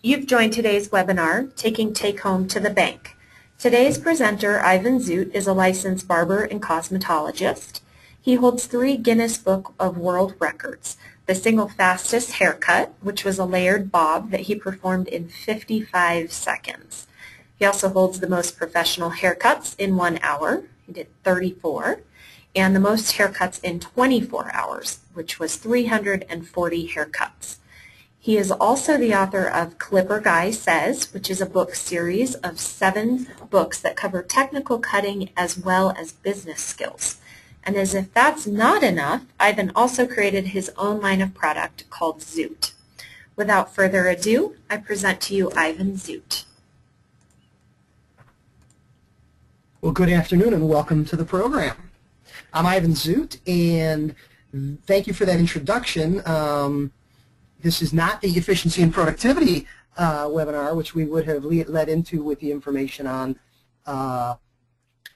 You've joined today's webinar, Taking Take Home to the Bank. Today's presenter, Ivan Zoot, is a licensed barber and cosmetologist. He holds 3 Guinness Book of World Records. The single fastest haircut, which was a layered bob that he performed in 55 seconds. He also holds the most professional haircuts in 1 hour. He did 34. And the most haircuts in 24 hours, which was 340 haircuts. He is also the author of ClipperGuy Says, which is a book series of 7 books that cover technical cutting as well as business skills. And as if that's not enough, Ivan also created his own line of product called Zoot. Without further ado, I present to you Ivan Zoot. Well, good afternoon and welcome to the program. I'm Ivan Zoot, and thank you for that introduction. This is not the efficiency and productivity webinar, which we would have led into with the information on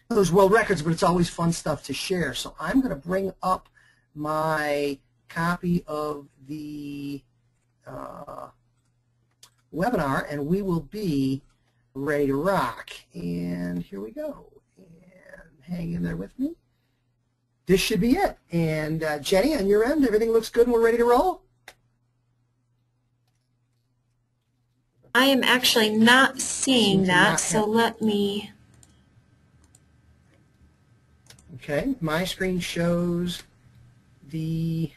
those world records, but it's always fun stuff to share. So I'm going to bring up my copy of the webinar, and we will be ready to rock. And here we go. And hang in there with me. This should be it. And Jenny, on your end, everything looks good and we're ready to roll? I am actually not seeing that, so let me... Okay, my screen shows the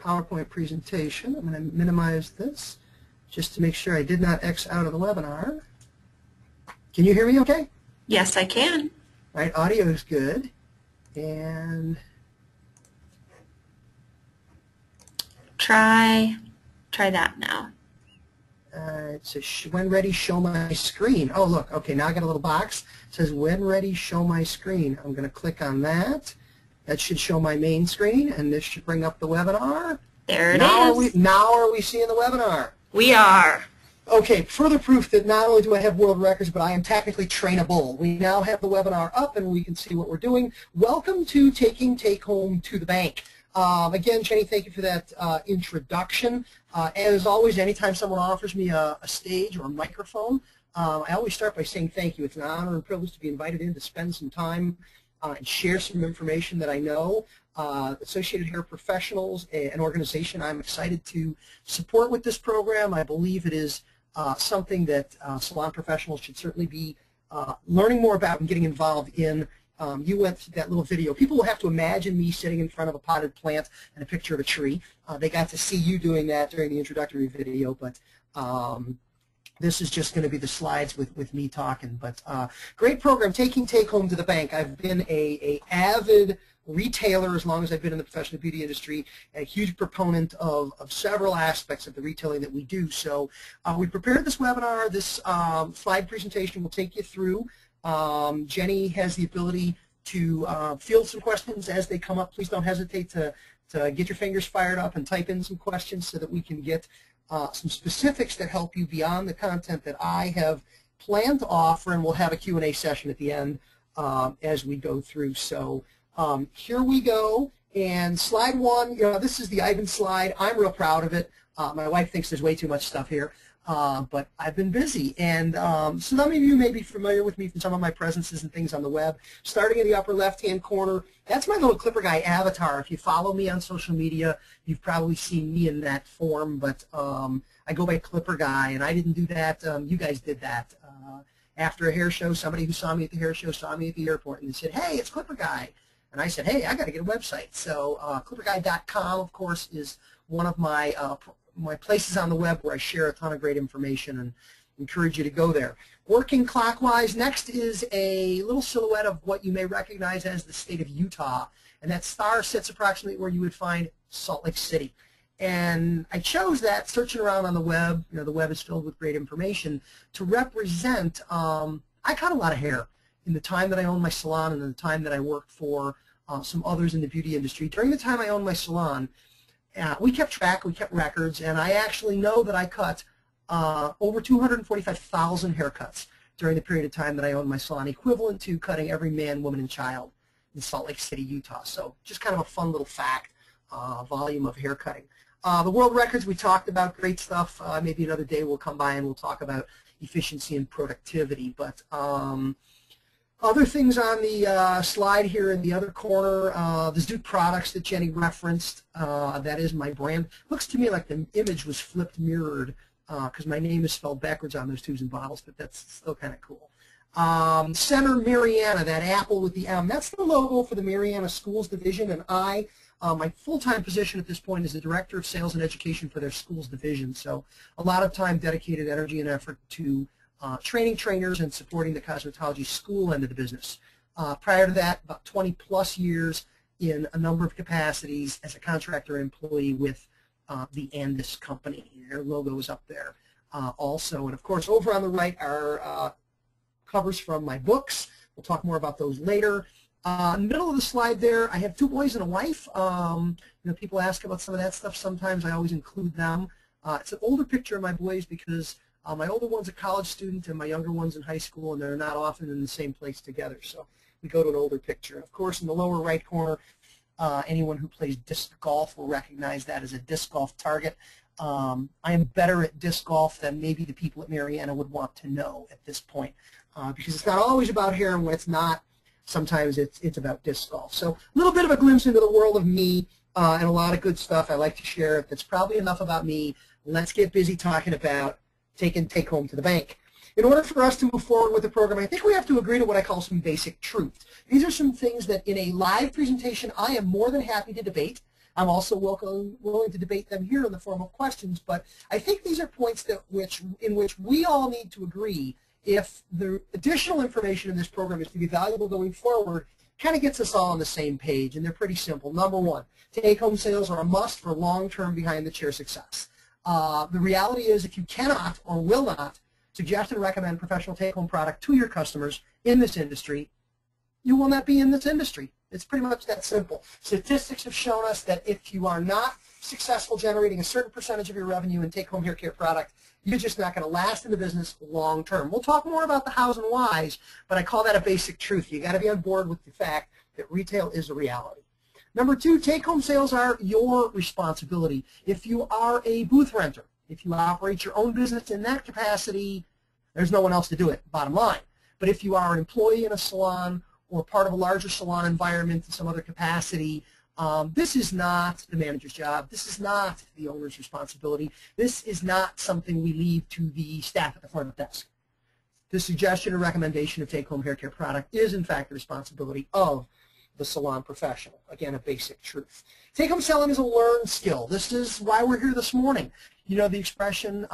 PowerPoint presentation. I'm going to minimize this just to make sure I did not X out of the webinar. Can you hear me okay? Yes, I can. All right, audio is good. And try that now. It says, when ready, show my screen. Oh, look, okay, now I got a little box. It says, when ready, show my screen. I'm going to click on that. That should show my main screen, and this should bring up the webinar. There it is. Now are we seeing the webinar? We are. Okay, further proof that not only do I have world records, but I am technically trainable. We now have the webinar up, and we can see what we're doing. Welcome to Taking Take Home to the Bank. Again, Jenny, thank you for that introduction. As always, anytime someone offers me a stage or a microphone, I always start by saying thank you. It's an honor and privilege to be invited in to spend some time and share some information that I know. Associated Hair Professionals, an organization I'm excited to support with this program. I believe it is something that salon professionals should certainly be learning more about and getting involved in. You went through that little video. People will have to imagine me sitting in front of a potted plant and a picture of a tree. They got to see you doing that during the introductory video, but this is just going to be the slides with me talking. But great program, Taking Take Home to the Bank. I've been a avid retailer as long as I've been in the professional beauty industry, a huge proponent of several aspects of the retailing that we do. So we prepared this webinar. This slide presentation will take you through. Jenny has the ability to field some questions as they come up. Please don't hesitate to get your fingers fired up and type in some questions so that we can get some specifics that help you beyond the content that I have planned to offer, and we'll have a Q&A session at the end as we go through. So here we go. And slide 1, this is the Ivan slide. I'm real proud of it. My wife thinks there's way too much stuff here. But I've been busy, and some of you may be familiar with me from some of my presences and things on the web. Starting in the upper left-hand corner, that's my little ClipperGuy avatar. If you follow me on social media, you've probably seen me in that form, but I go by ClipperGuy, and I didn't do that. You guys did that. After a hair show, somebody who saw me at the hair show saw me at the airport, and they said, hey, it's ClipperGuy. And I said, hey, I got to get a website. So ClipperGuy.com, of course, is one of my places on the web where I share a ton of great information and encourage you to go there. Working clockwise, next is a little silhouette of what you may recognize as the state of Utah. And that star sits approximately where you would find Salt Lake City. And I chose that, searching around on the web, the web is filled with great information, to represent, I cut a lot of hair in the time that I owned my salon and in the time that I worked for some others in the beauty industry. During the time I owned my salon, we kept track, we kept records, and I actually know that I cut over 245,000 haircuts during the period of time that I owned my salon, equivalent to cutting every man, woman, and child in Salt Lake City, Utah. So just kind of a fun little fact, volume of hair cutting. The world records we talked about, great stuff. Maybe another day we'll come by and we'll talk about efficiency and productivity. But other things on the slide here in the other corner, the Zoot products that Jenny referenced, that is my brand. Looks to me like the image was flipped mirrored because my name is spelled backwards on those tubes and bottles, but that's still kind of cool. Center Mariana, that apple with the M, that's the logo for the Mariana Schools Division, and my full-time position at this point is the Director of Sales and Education for their Schools Division, so a lot of time, dedicated energy and effort to training trainers and supporting the cosmetology school end of the business. Prior to that, about 20-plus years in a number of capacities as a contractor employee with the Andis company. Their logo is up there also. And, of course, over on the right are covers from my books. We'll talk more about those later. In the middle of the slide there, I have 2 boys and a wife. People ask about some of that stuff sometimes. I always include them. It's an older picture of my boys because my older one's a college student and my younger one's in high school, and they're not often in the same place together. So we go to an older picture. Of course, in the lower right corner, anyone who plays disc golf will recognize that as a disc golf target. I am better at disc golf than maybe the people at Mariana would want to know at this point, because it's not always about hair, and when it's not, sometimes it's about disc golf. So a little bit of a glimpse into the world of me and a lot of good stuff I like to share. That's probably enough about me. Let's get busy talking about take home to the bank. In order for us to move forward with the program, I think we have to agree to what I call some basic truth. These are some things that in a live presentation I am more than happy to debate. I'm also willing to debate them here in the form of questions, but I think these are points in which we all need to agree if the additional information in this program is to be valuable going forward. Kind of gets us all on the same page, and they're pretty simple. Number one, take-home sales are a must for long-term behind-the-chair success. The reality is if you cannot or will not suggest and recommend professional take-home product to your customers in this industry, you will not be in this industry. It's pretty much that simple. Statistics have shown us that if you are not successful generating a certain percentage of your revenue in take-home hair care product, you're just not going to last in the business long term. We'll talk more about the hows and whys, but I call that a basic truth. You got to be on board with the fact that retail is a reality. Number two, take-home sales are your responsibility. If you are a booth renter, if you operate your own business in that capacity, there's no one else to do it, bottom line. But if you are an employee in a salon or part of a larger salon environment in some other capacity, this is not the manager's job. This is not the owner's responsibility. This is not something we leave to the staff at the front desk. The suggestion or recommendation of take-home hair care product is, in fact, the responsibility of the salon professional. Again, a basic truth. Take-home selling is a learned skill. This is why we're here this morning. You know the expression,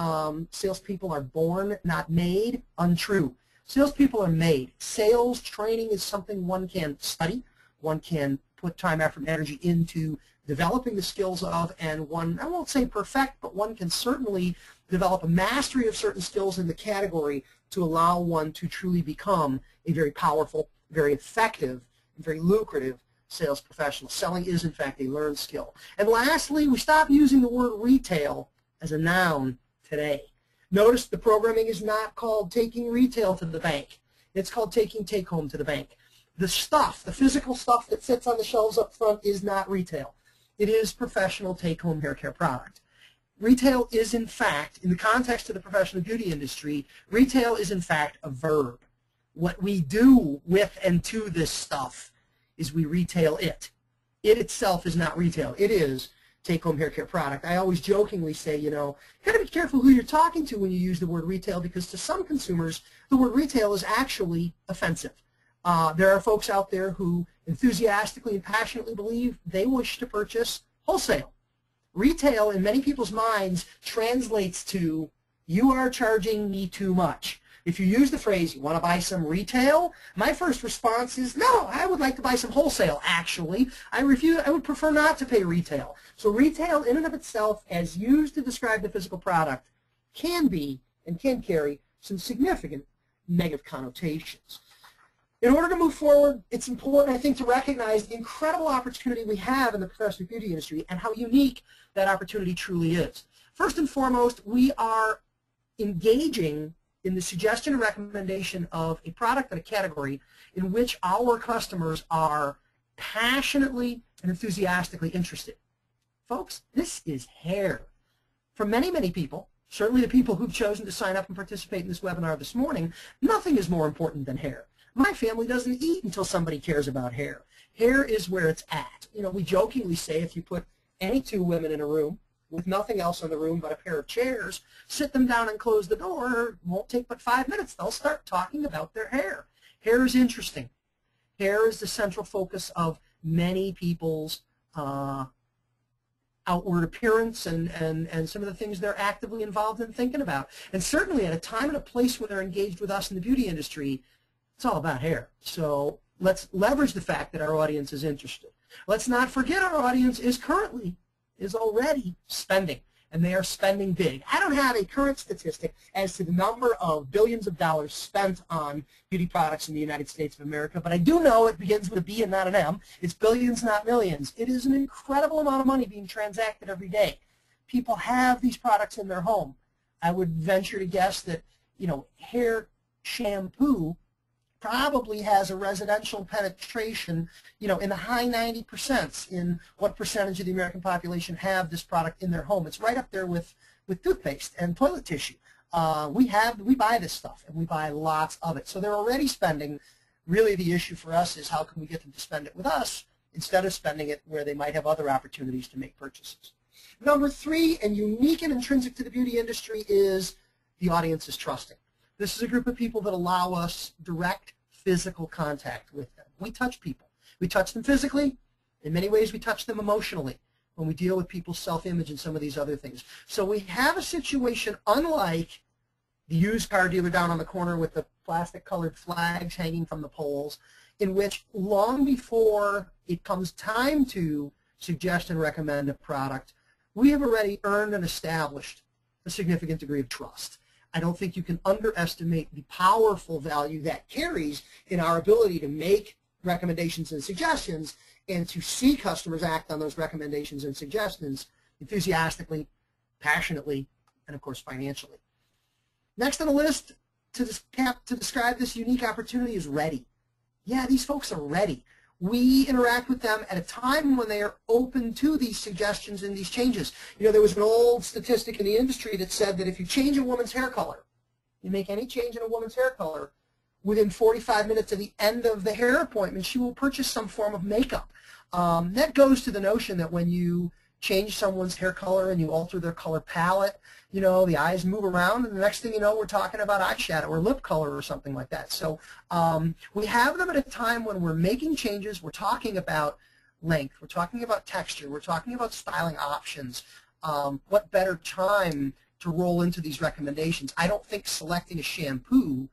salespeople are born, not made? Untrue. Salespeople are made. Sales training is something one can study, one can put time, effort, and energy into developing the skills of, and one, I won't say perfect, but one can certainly develop a mastery of certain skills in the category to allow one to truly become a very powerful, very effective, and very lucrative sales professional. Selling is, in fact, a learned skill. And lastly, we stop using the word retail as a noun today. Notice the programming is not called taking retail to the bank. It's called taking take-home to the bank. The stuff, the physical stuff that sits on the shelves up front is not retail. It is professional take-home hair care product. Retail is, in fact, in the context of the professional beauty industry, retail is, in fact, a verb. What we do with and to this stuff is we retail it. It itself is not retail. It is take-home hair care product. I always jokingly say, you know, you got to be careful who you're talking to when you use the word retail, because to some consumers, the word retail is actually offensive. There are folks out there who enthusiastically and passionately believe they wish to purchase wholesale. Retail, in many people's minds, translates to, you are charging me too much. If you use the phrase, you want to buy some retail, my first response is, no, I would like to buy some wholesale, actually. I would prefer not to pay retail. So retail, in and of itself, as used to describe the physical product, can be and can carry some significant negative connotations. In order to move forward, it's important, I think, to recognize the incredible opportunity we have in the professional beauty industry and how unique that opportunity truly is. First and foremost, we are engaging in the suggestion and recommendation of a product and a category in which our customers are passionately and enthusiastically interested. Folks, this is hair. For many, many people, certainly the people who've chosen to sign up and participate in this webinar this morning, nothing is more important than hair. My family doesn't eat until somebody cares about hair. Hair is where it's at. You know, we jokingly say if you put any two women in a room with nothing else in the room but a pair of chairs, sit them down and close the door, it won't take but 5 minutes. They'll start talking about their hair. Hair is interesting. Hair is the central focus of many people's outward appearance and some of the things they're actively involved in thinking about. And certainly at a time and a place where they're engaged with us in the beauty industry, it's all about hair. So let's leverage the fact that our audience is interested. Let's not forget our audience is already spending, and they are spending big. I don't have a current statistic as to the number of billions of dollars spent on beauty products in the United States of America, but I do know it begins with a B and not an M. It's billions, not millions. It is an incredible amount of money being transacted every day. People have these products in their home. I would venture to guess that, you know, hair shampoo probably has a residential penetration, you know, in the high 90% in what percentage of the American population have this product in their home. It's right up there with toothpaste and toilet tissue. We buy this stuff, and we buy lots of it. So they're already spending. Really the issue for us is how can we get them to spend it with us instead of spending it where they might have other opportunities to make purchases. Number 3, and unique and intrinsic to the beauty industry, is the audience is trusting. This is a group of people that allow us direct physical contact with them. We touch people. We touch them physically. In many ways, we touch them emotionally when we deal with people's self-image and some of these other things. So we have a situation unlike the used car dealer down on the corner with the plastic-colored flags hanging from the poles, in which long before it comes time to suggest and recommend a product, we have already earned and established a significant degree of trust. I don't think you can underestimate the powerful value that carries in our ability to make recommendations and suggestions and to see customers act on those recommendations and suggestions enthusiastically, passionately, and of course financially. Next on the list to describe this unique opportunity is ready. Yeah, these folks are ready. We interact with them at a time when they are open to these suggestions and these changes. You know, there was an old statistic in the industry that said that if you change a woman's hair color, you make any change in a woman's hair color, within 45 minutes of the end of the hair appointment, she will purchase some form of makeup. That goes to the notion that when you change someone's hair color and you alter their color palette, you know, the eyes move around, and the next thing you know, we're talking about eyeshadow or lip color or something like that. So we have them at a time when we're making changes. We're talking about length. We're talking about texture. We're talking about styling options. What better time to roll into these recommendations? I don't think selecting a shampoo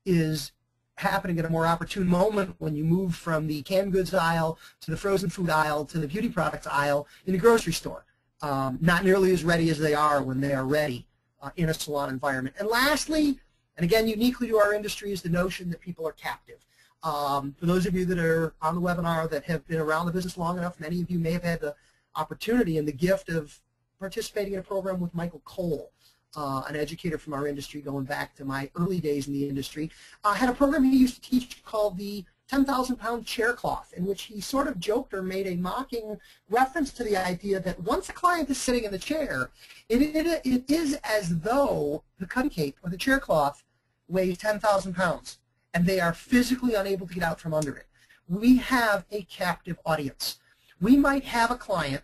is happening at a more opportune moment when you move from the canned goods aisle to the frozen food aisle to the beauty products aisle in the grocery store. Not nearly as ready as they are when they are ready in a salon environment. And lastly, and again uniquely to our industry, is the notion that people are captive. For those of you that are on the webinar that have been around the business long enough, many of you may have had the opportunity and the gift of participating in a program with Michael Cole, an educator from our industry going back to my early days in the industry. Had a program he used to teach called the 10,000-pound chair cloth, in which he sort of joked or made a mocking reference to the idea that once a client is sitting in the chair, it is as though the cutting cape or the chair cloth weighs 10,000 pounds, and they are physically unable to get out from under it. We have a captive audience. We might have a client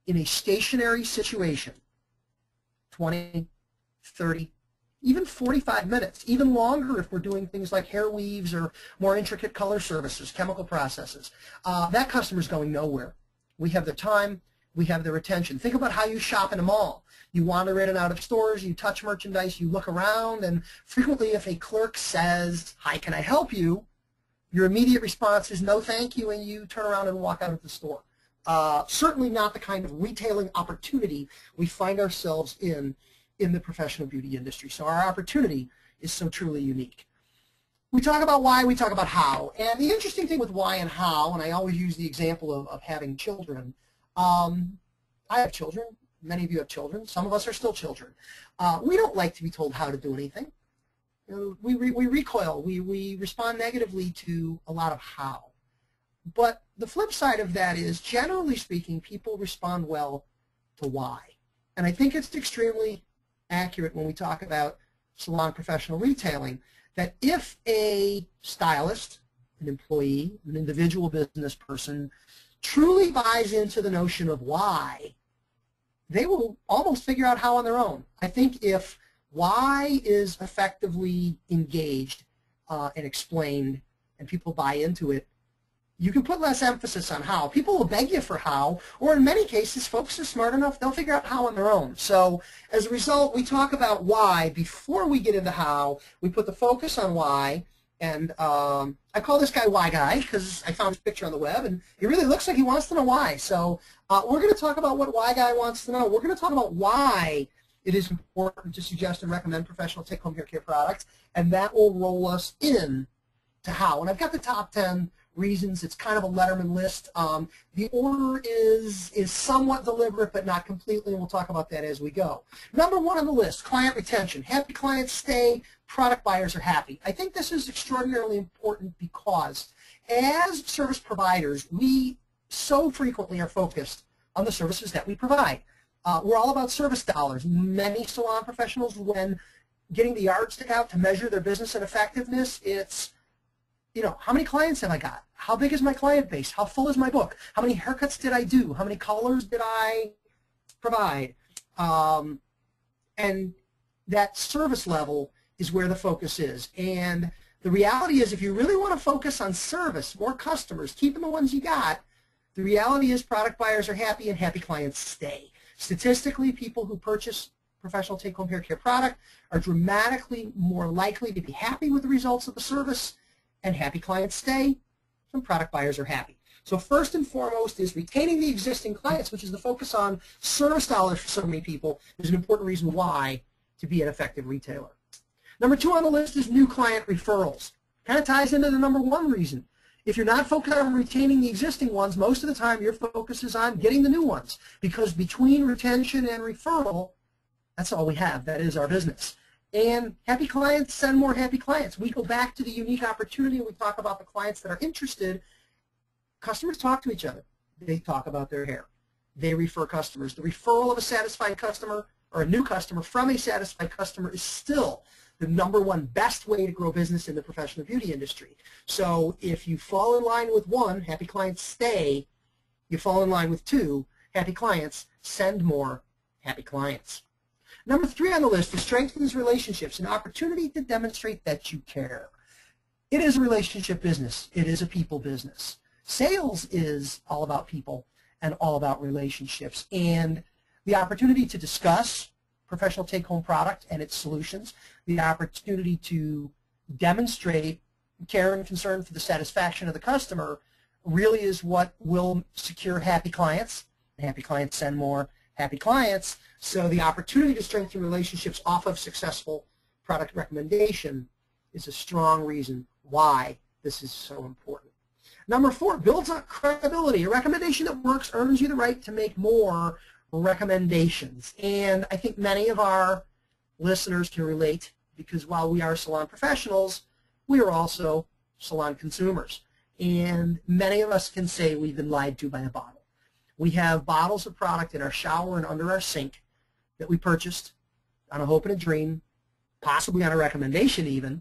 in a stationary situation, 20, 30, even 45 minutes, even longer if we're doing things like hair weaves or more intricate color services, chemical processes. That customer's going nowhere. We have their time, we have their attention. Think about how you shop in a mall. You wander in and out of stores, you touch merchandise, you look around, and frequently if a clerk says, "Hi, can I help you?" your immediate response is no thank you, and you turn around and walk out of the store. Certainly not the kind of retailing opportunity we find ourselves in the professional beauty industry. So our opportunity is so truly unique. We talk about why, we talk about how. And the interesting thing with why and how, and I always use the example of having children. I have children. Many of you have children. Some of us are still children. We don't like to be told how to do anything. You know, we recoil. We respond negatively to a lot of how. But the flip side of that is, generally speaking, people respond well to why. And I think it's extremely accurate when we talk about salon professional retailing, that if a stylist, an employee, an individual business person truly buys into the notion of why, they will almost figure out how on their own. I think if why is effectively engaged and explained and people buy into it, you can put less emphasis on how. People will beg you for how, or in many cases, folks are smart enough, they'll figure out how on their own. So as a result, we talk about why before we get into how. We put the focus on why, and I call this guy Why Guy because I found his picture on the web, and he really looks like he wants to know why. So we're going to talk about what Why Guy wants to know. We're going to talk about why it is important to suggest and recommend professional take-home hair care products, and that will roll us in to how. And I've got the top 10 reasons. It's kind of a Letterman list. The order is somewhat deliberate, but not completely, and we'll talk about that as we go. Number 1 on the list, client retention. Happy clients stay, product buyers are happy. I think this is extraordinarily important because as service providers, we so frequently are focused on the services that we provide. We're all about service dollars. Many salon professionals, when getting the yardstick out to measure their business and effectiveness, it's, you know, how many clients have I got? How big is my client base? How full is my book? How many haircuts did I do? How many colors did I provide? And that service level is where the focus is. And the reality is, if you really want to focus on service, more customers, keeping the ones you got, the reality is product buyers are happy and happy clients stay. Statistically, people who purchase professional take-home hair care product are dramatically more likely to be happy with the results of the service, and happy clients stay, and product buyers are happy. So first and foremost is retaining the existing clients, which is the focus on service dollars for so many people, is an important reason why to be an effective retailer. Number 2 on the list is new client referrals. Kind of ties into the number 1 reason. If you're not focused on retaining the existing ones, most of the time your focus is on getting the new ones, because between retention and referral, that's all we have. That is our business. And happy clients send more happy clients. We go back to the unique opportunity and we talk about the clients that are interested. Customers talk to each other. They talk about their hair. They refer customers. The referral of a satisfied customer or a new customer from a satisfied customer is still the number 1 best way to grow business in the professional beauty industry. So if you fall in line with 1, happy clients stay. You fall in line with 2, happy clients send more happy clients. Number 3 on the list is strengthens relationships, an opportunity to demonstrate that you care. It is a relationship business. It is a people business. Sales is all about people and all about relationships. And the opportunity to discuss professional take-home product and its solutions, the opportunity to demonstrate care and concern for the satisfaction of the customer really is what will secure happy clients. Happy clients send more happy clients. So the opportunity to strengthen relationships off of successful product recommendation is a strong reason why this is so important. Number 4, builds up credibility. A recommendation that works earns you the right to make more recommendations. And I think many of our listeners can relate, because while we are salon professionals, we are also salon consumers. And many of us can say we've been lied to by a bottle. We have bottles of product in our shower and under our sink that we purchased on a hope and a dream, possibly on a recommendation even,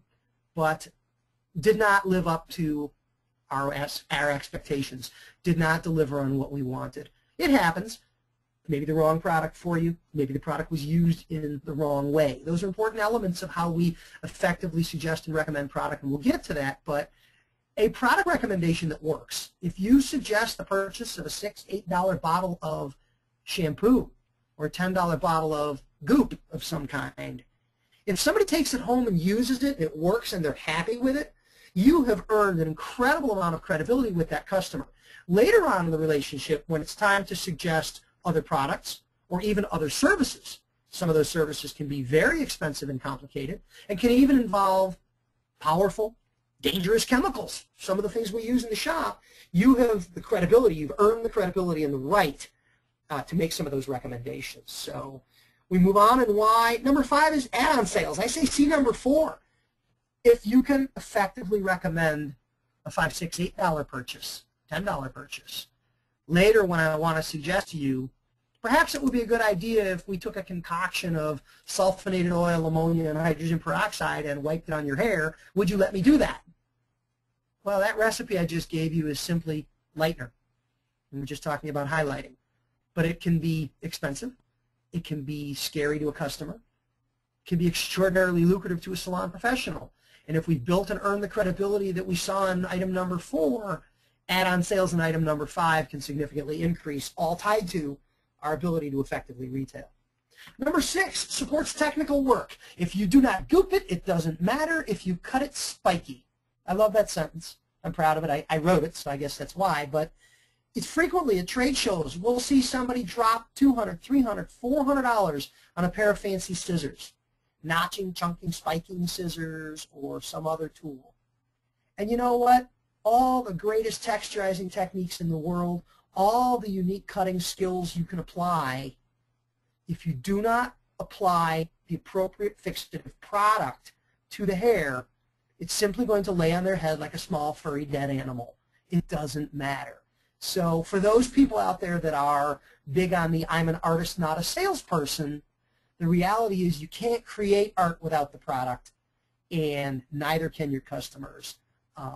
but did not live up to our expectations, did not deliver on what we wanted. It happens. Maybe the wrong product for you. Maybe the product was used in the wrong way. Those are important elements of how we effectively suggest and recommend product, and we'll get to that. But a product recommendation that works, if you suggest the purchase of a $6, $8 bottle of shampoo or a $10 bottle of goop of some kind, if somebody takes it home and uses it, it works, and they're happy with it, you have earned an incredible amount of credibility with that customer. Later on in the relationship, when it's time to suggest other products or even other services, some of those services can be very expensive and complicated and can even involve powerful, dangerous chemicals, some of the things we use in the shop. You have the credibility, you've earned the credibility and the right to make some of those recommendations. So we move on, and why. Number 5 is add-on sales. I say see number 4. If you can effectively recommend a $5, $6, $8 purchase, $10 purchase. Later, when I want to suggest to you, perhaps it would be a good idea if we took a concoction of sulfonated oil, ammonia, and hydrogen peroxide and wiped it on your hair, would you let me do that? Well, that recipe I just gave you is simply lightener. And we're just talking about highlighting. But it can be expensive. It can be scary to a customer. It can be extraordinarily lucrative to a salon professional. And if we built and earned the credibility that we saw in item number 4, add-on sales in item number 5 can significantly increase, all tied to our ability to effectively retail. Number 6, supports technical work. If you do not goop it, it doesn't matter if you cut it spiky. I love that sentence. I'm proud of it. I wrote it, so I guess that's why. But it's frequently at trade shows, we'll see somebody drop $200, $300, $400 on a pair of fancy scissors. Notching, chunking, spiking scissors, or some other tool. And you know what? All the greatest texturizing techniques in the world, all the unique cutting skills you can apply, if you do not apply the appropriate fixative product to the hair, it's simply going to lay on their head like a small furry dead animal. It doesn't matter. So for those people out there that are big on the I'm an artist, not a salesperson, the reality is you can't create art without the product, and neither can your customers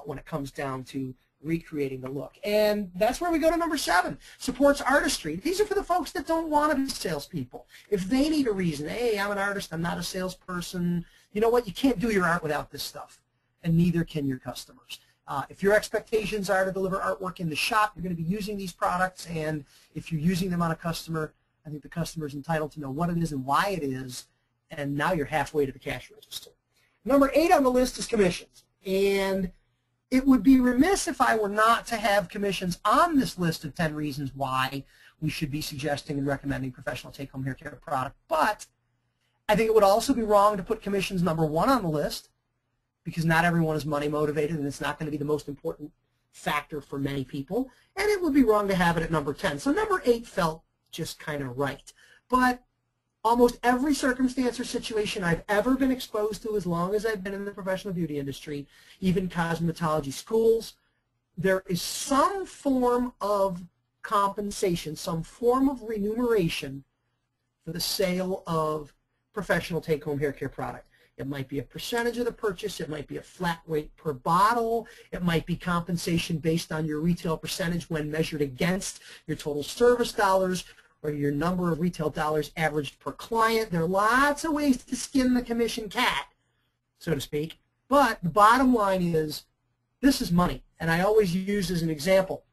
when it comes down to recreating the look. And that's where we go to number 7, supports artistry. These are for the folks that don't want to be salespeople. If they need a reason, hey, I'm an artist, I'm not a salesperson, you know what, you can't do your art without this stuff, and neither can your customers. If your expectations are to deliver artwork in the shop, you're going to be using these products, and if you're using them on a customer, I think the customer is entitled to know what it is and why it is, and now you're halfway to the cash register. Number 8 on the list is commissions, and it would be remiss if I were not to have commissions on this list of 10 reasons why we should be suggesting and recommending professional take-home hair care product, but I think it would also be wrong to put commissions number 1 on the list, because not everyone is money motivated, and it's not going to be the most important factor for many people, and it would be wrong to have it at number 10. So number 8 felt just kind of right. But almost every circumstance or situation I've ever been exposed to as long as I've been in the professional beauty industry, even cosmetology schools, there is some form of compensation, some form of remuneration for the sale of professional take-home hair care product. It might be a percentage of the purchase. It might be a flat rate per bottle. It might be compensation based on your retail percentage when measured against your total service dollars or your number of retail dollars averaged per client. There are lots of ways to skin the commission cat, so to speak. But the bottom line is this is money. And I always use as an example,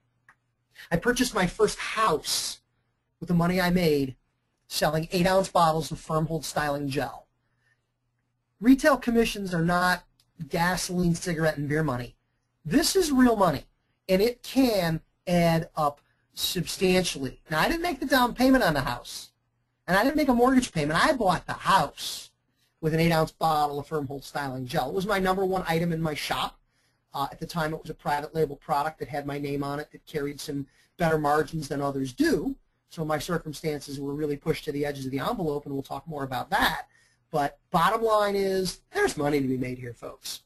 I purchased my first house with the money I made selling 8-ounce bottles of Firm Hold Styling Gel. Retail commissions are not gasoline, cigarette, and beer money. This is real money, and it can add up substantially. Now, I didn't make the down payment on the house, and I didn't make a mortgage payment. I bought the house with an 8-ounce bottle of Firm Hold Styling Gel. It was my number 1 item in my shop. At the time, it was a private label product that had my name on it that carried some better margins than others do. So my circumstances were really pushed to the edges of the envelope, and we'll talk more about that. But bottom line is there's money to be made here, folks.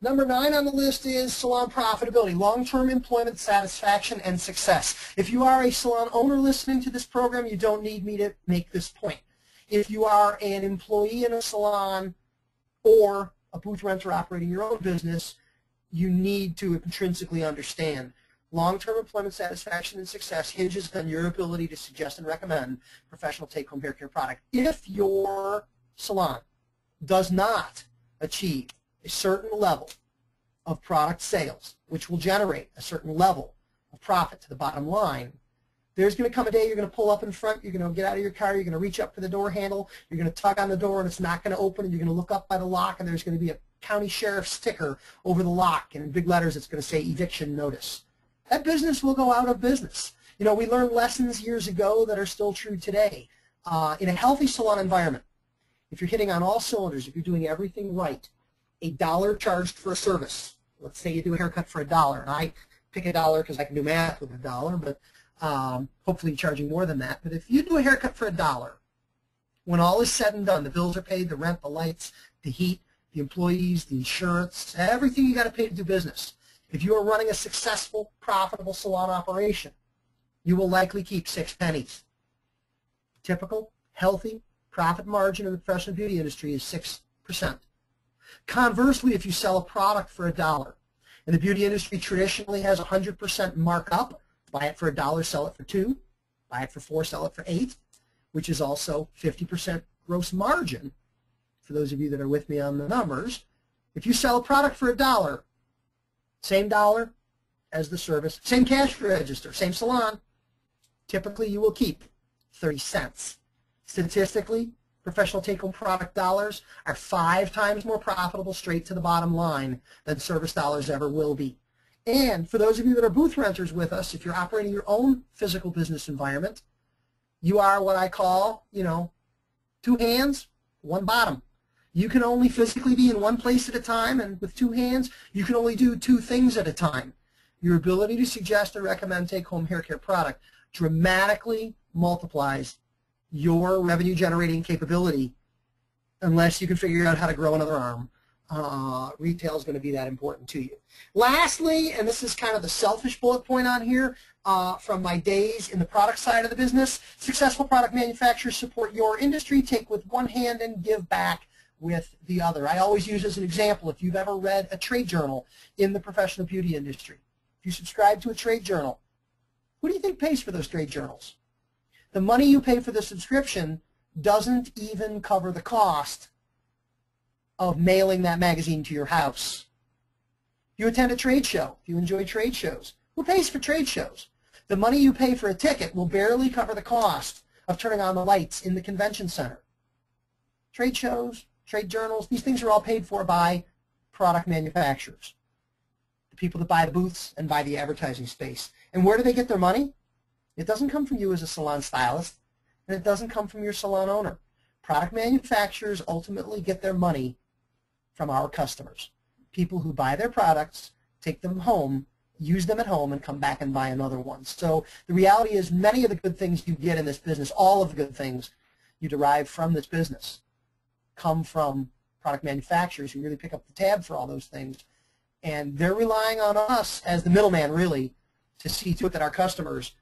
Number 9 on the list is salon profitability, long-term employment satisfaction and success. If you are a salon owner listening to this program, you don't need me to make this point. If you are an employee in a salon or a booth renter operating your own business, you need to intrinsically understand long-term employment satisfaction and success hinges on your ability to suggest and recommend professional take-home hair care product. If your salon does not achieve a certain level of product sales, which will generate a certain level of profit to the bottom line, there's going to come a day you're going to pull up in front, you're going to get out of your car, you're going to reach up for the door handle, you're going to tug on the door and it's not going to open, and you're going to look up by the lock and there's going to be a county sheriff's sticker over the lock, and in big letters it's going to say eviction notice. That business will go out of business. You know, we learned lessons years ago that are still true today. In a healthy salon environment, if you're hitting on all cylinders, if you're doing everything right, $1 charged for a service. Let's say you do a haircut for $1, and I pick $1 because I can do math with $1, but hopefully you're charging more than that. But if you do a haircut for $1, when all is said and done, the bills are paid, the rent, the lights, the heat, the employees, the insurance, everything you got to pay to do business. If you are running a successful, profitable salon operation, you will likely keep 6 pennies. Typical, healthy profit margin in the professional beauty industry is 6%. Conversely, if you sell a product for $1, and the beauty industry traditionally has 100% markup, buy it for $1, sell it for $2, buy it for $4, sell it for $8, which is also 50% gross margin. For those of you that are with me on the numbers, if you sell a product for $1, same dollar as the service, same cash register, same salon, typically you will keep 30 cents. Statistically, professional take-home product dollars are 5 times more profitable straight to the bottom line than service dollars ever will be. And for those of you that are booth renters with us, if you're operating your own physical business environment, you are what I call, 2 hands, 1 bottom. You can only physically be in one place at a time, and with 2 hands, you can only do 2 things at a time. Your ability to suggest or recommend take-home hair care product dramatically multiplies your revenue generating capability unless you can figure out how to grow another arm. Retail is going to be that important to you. Lastly, and this is kind of the selfish bullet point on here, from my days in the product side of the business, successful product manufacturers support your industry, take with one hand and give back with the other. I always use as an example, if you've ever read a trade journal in the professional beauty industry, if you subscribe to a trade journal, who do you think pays for those trade journals? The money you pay for the subscription doesn't even cover the cost of mailing that magazine to your house. If you attend a trade show, if you enjoy trade shows, who pays for trade shows? The money you pay for a ticket will barely cover the cost of turning on the lights in the convention center. Trade shows, trade journals, these things are all paid for by product manufacturers, the people that buy the booths and buy the advertising space. And where do they get their money? It doesn't come from you as a salon stylist, and it doesn't come from your salon owner. Product manufacturers ultimately get their money from our customers, people who buy their products, take them home, use them at home, and come back and buy another one. So the reality is many of the good things you get in this business, all of the good things you derive from this business, come from product manufacturers who really pick up the tab for all those things. And they're relying on us as the middleman, really, to see to it that our customers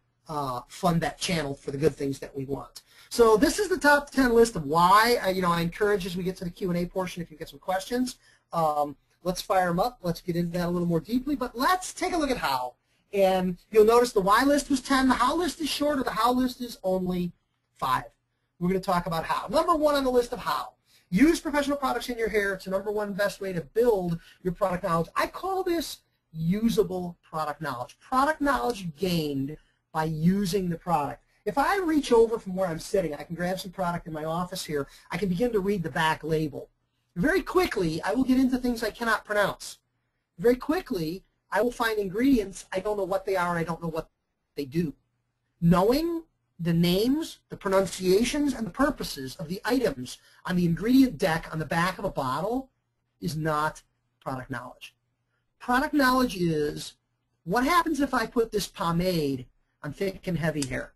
fund that channel for the good things that we want. So this is the top 10 list of why. I encourage as we get to the Q&A portion, if you get some questions, let's fire them up. Let's get into that a little more deeply. But let's take a look at how. And you'll notice the why list was 10. The how list is shorter. The how list is only 5. We're going to talk about how. Number 1 on the list of how. Use professional products in your hair. It's the number 1 best way to build your product knowledge. I call this usable product knowledge. Product knowledge gained by using the product. If I reach over from where I'm sitting, I can grab some product in my office here. I can begin to read the back label. Very quickly, I will get into things I cannot pronounce. Very quickly, I will find ingredients. I don't know what they are. I don't know what they do. Knowing the names, the pronunciations, and the purposes of the items on the ingredient deck on the back of a bottle is not product knowledge. Product knowledge is what happens if I put this pomade on thick and heavy hair,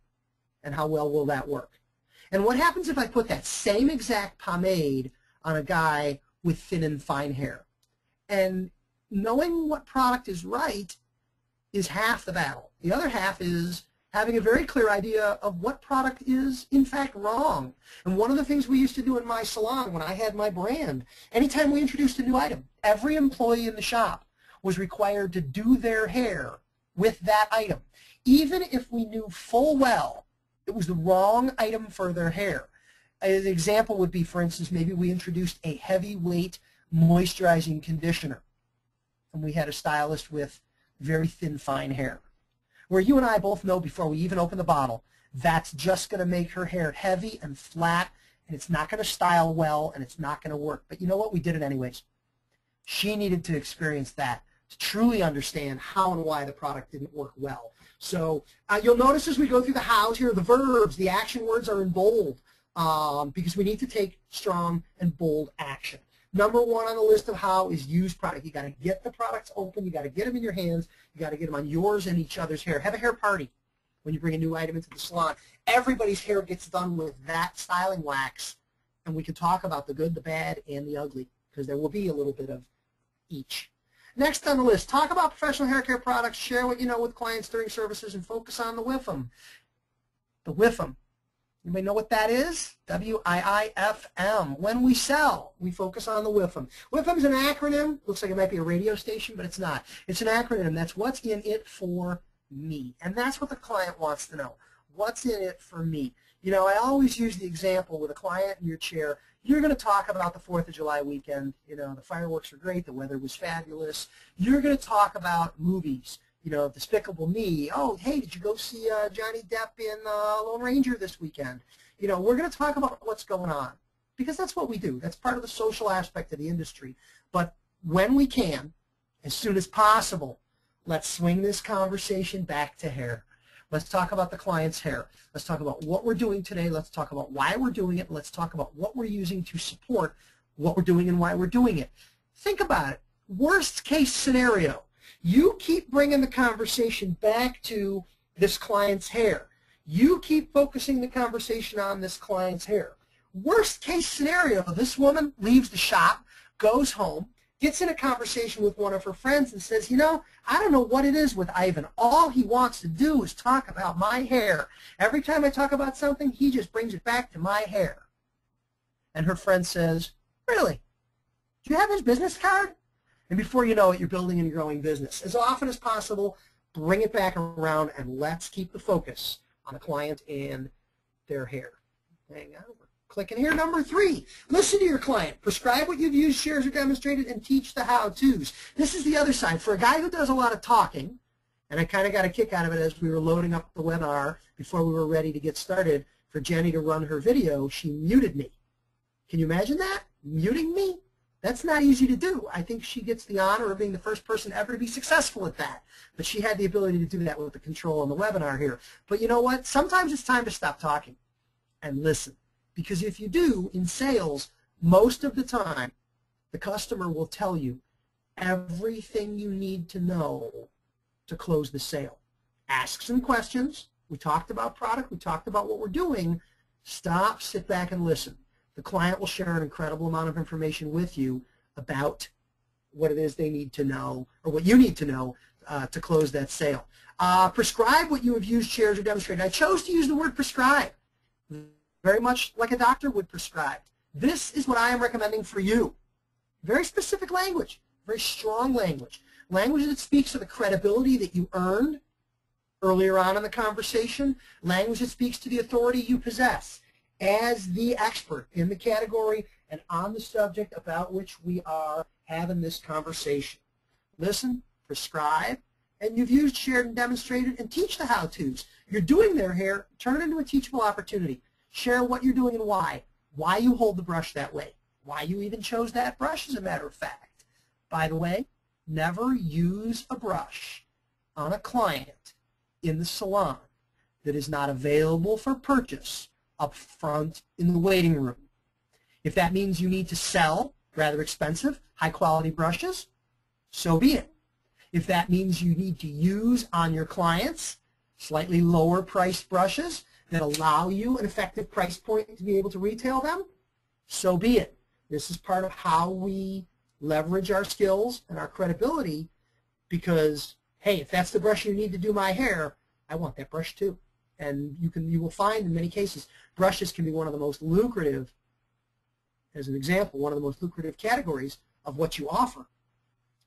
and how well will that work? And what happens if I put that same exact pomade on a guy with thin and fine hair? And knowing what product is right is half the battle. The other half is having a very clear idea of what product is in fact wrong. And one of the things we used to do in my salon when I had my brand, anytime we introduced a new item, every employee in the shop was required to do their hair with that item, even if we knew full well it was the wrong item for their hair. An example would be, for instance, maybe we introduced a heavyweight moisturizing conditioner, and we had a stylist with very thin, fine hair, where you and I both know before we even open the bottle, that's just going to make her hair heavy and flat, and it's not going to style well, and it's not going to work. But you know what? We did it anyways. She needed to experience that to truly understand how and why the product didn't work well. So you'll notice as we go through the hows here, the verbs, the action words are in bold because we need to take strong and bold action. Number 1 on the list of how is use product. You got to get the products open. You got to get them in your hands. You got to get them on yours and each other's hair. Have a hair party when you bring a new item into the salon. Everybody's hair gets done with that styling wax, and we can talk about the good, the bad, and the ugly because there will be a little bit of each. Next on the list, talk about professional hair care products, share what you know with clients during services, and focus on the WIFM. The WIFM. Anybody know what that is? W-I-I-F-M. When we sell, we focus on the WIFM. WIFM is an acronym. Looks like it might be a radio station, but it's not. It's an acronym. That's what's in it for me. And that's what the client wants to know. What's in it for me? You know, I always use the example with a client in your chair. You're going to talk about the 4th of July weekend. You know, the fireworks were great. The weather was fabulous. You're going to talk about movies. You know, Despicable Me. Oh, hey, did you go see Johnny Depp in Lone Ranger this weekend? You know, we're going to talk about what's going on because that's what we do. That's part of the social aspect of the industry. But when we can, as soon as possible, let's swing this conversation back to hair. Let's talk about the client's hair. Let's talk about what we're doing today. Let's talk about why we're doing it. Let's talk about what we're using to support what we're doing and why we're doing it. Think about it. Worst case scenario. You keep bringing the conversation back to this client's hair. You keep focusing the conversation on this client's hair. Worst case scenario, this woman leaves the shop, goes home, gets in a conversation with one of her friends and says, you know, I don't know what it is with Ivan. All he wants to do is talk about my hair. Every time I talk about something, he just brings it back to my hair. And her friend says, really? Do you have his business card? And before you know it, you're building and growing business. As often as possible, bring it back around and let's keep the focus on the client and their hair. Hang on, we're clicking here. Number 3, listen to your client. Prescribe what you've used, shares, or demonstrated, and teach the how-tos. This is the other side. For a guy who does a lot of talking, and I kind of got a kick out of it as we were loading up the webinar before we were ready to get started, for Jenny to run her video, she muted me. Can you imagine that? Muting me? That's not easy to do. I think she gets the honor of being the first person ever to be successful at that. But she had the ability to do that with the control on the webinar here. But you know what? Sometimes it's time to stop talking and listen. Because if you do, in sales, most of the time, the customer will tell you everything you need to know to close the sale. Ask some questions. We talked about product. We talked about what we're doing. Stop, sit back, and listen. The client will share an incredible amount of information with you about what it is they need to know, or what you need to know to close that sale. Prescribe what you have used, shared, or demonstrated. I chose to use the word prescribe, very much like a doctor would prescribe. This is what I am recommending for you. Very specific language, very strong language. Language that speaks to the credibility that you earned earlier on in the conversation. Language that speaks to the authority you possess as the expert in the category and on the subject about which we are having this conversation. Listen, prescribe, and you've used, shared, and demonstrated, and teach the how-tos. You're doing their hair, turn it into a teachable opportunity. Share what you're doing and why you hold the brush that way, why you even chose that brush, as a matter of fact. By the way, never use a brush on a client in the salon that is not available for purchase up front in the waiting room. If that means you need to sell rather expensive, high-quality brushes, so be it. If that means you need to use on your clients slightly lower-priced brushes that allow you an effective price point to be able to retail them, so be it. This is part of how we leverage our skills and our credibility because, hey, if that's the brush you need to do my hair, I want that brush too. And you will find in many cases brushes can be one of the most lucrative, as an example, one of the most lucrative categories of what you offer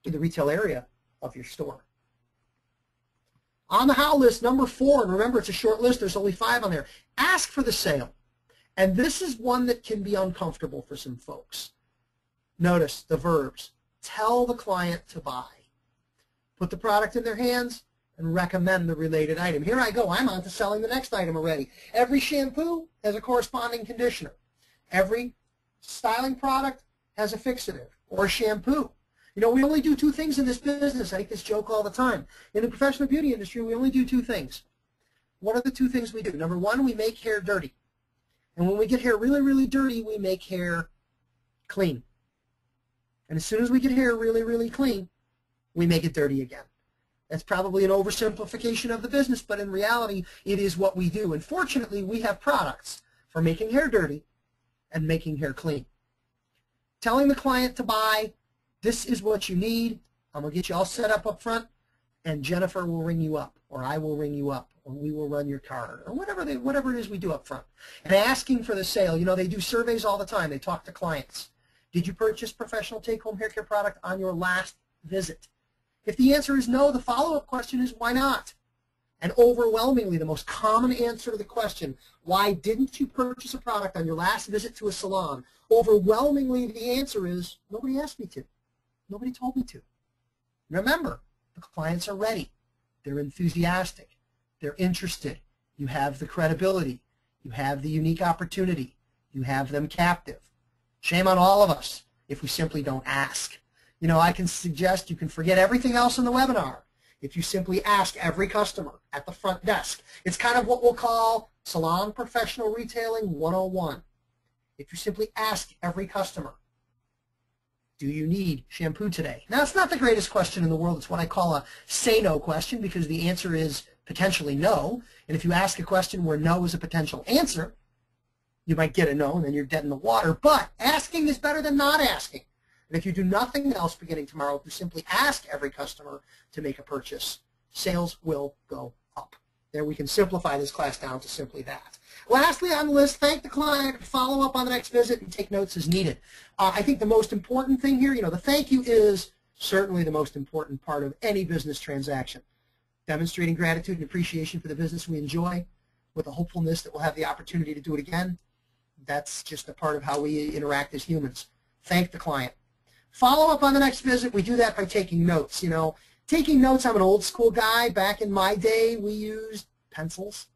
in the retail area of your store. On the how list, number 4, and remember it's a short list, there's only 5 on there, ask for the sale. And this is one that can be uncomfortable for some folks. Notice the verbs. Tell the client to buy. Put the product in their hands and recommend the related item. Here I go. I'm on to selling the next item already. Every shampoo has a corresponding conditioner. Every styling product has a fixative or a shampoo. You know, we only do 2 things in this business. I make this joke all the time. In the professional beauty industry, we only do 2 things. What are the 2 things we do? Number 1, we make hair dirty. And when we get hair really, really dirty, we make hair clean. And as soon as we get hair really, really clean, we make it dirty again. That's probably an oversimplification of the business, but in reality, it is what we do. And fortunately, we have products for making hair dirty and making hair clean. Telling the client to buy, this is what you need. I'm going to get you all set up front, and Jennifer will ring you up, or I will ring you up, or we will run your card, or whatever it is we do up front. And asking for the sale, you know, they do surveys all the time. They talk to clients. Did you purchase professional take-home hair care product on your last visit? If the answer is no, the follow-up question is why not? And overwhelmingly, the most common answer to the question, why didn't you purchase a product on your last visit to a salon? Overwhelmingly, the answer is, nobody asked me to. Nobody told me to. Remember, the clients are ready. They're enthusiastic. They're interested. You have the credibility. You have the unique opportunity. You have them captive. Shame on all of us if we simply don't ask. You know, I can suggest you can forget everything else in the webinar if you simply ask every customer at the front desk. It's kind of what we'll call Salon Professional Retailing 101. If you simply ask every customer, do you need shampoo today? Now, it's not the greatest question in the world. It's what I call a say no question, because the answer is potentially no. And if you ask a question where no is a potential answer, you might get a no, and then you're dead in the water. But asking is better than not asking. And if you do nothing else beginning tomorrow, if you simply ask every customer to make a purchase, sales will go up. There, we can simplify this class down to simply that. Lastly on the list, thank the client, follow up on the next visit, and take notes as needed. I think the most important thing here, you know, the thank you is certainly the most important part of any business transaction. Demonstrating gratitude and appreciation for the business we enjoy with a hopefulness that we'll have the opportunity to do it again. That's just a part of how we interact as humans. Thank the client. Follow up on the next visit. We do that by taking notes. You know, taking notes, I'm an old school guy. Back in my day, we used pencils.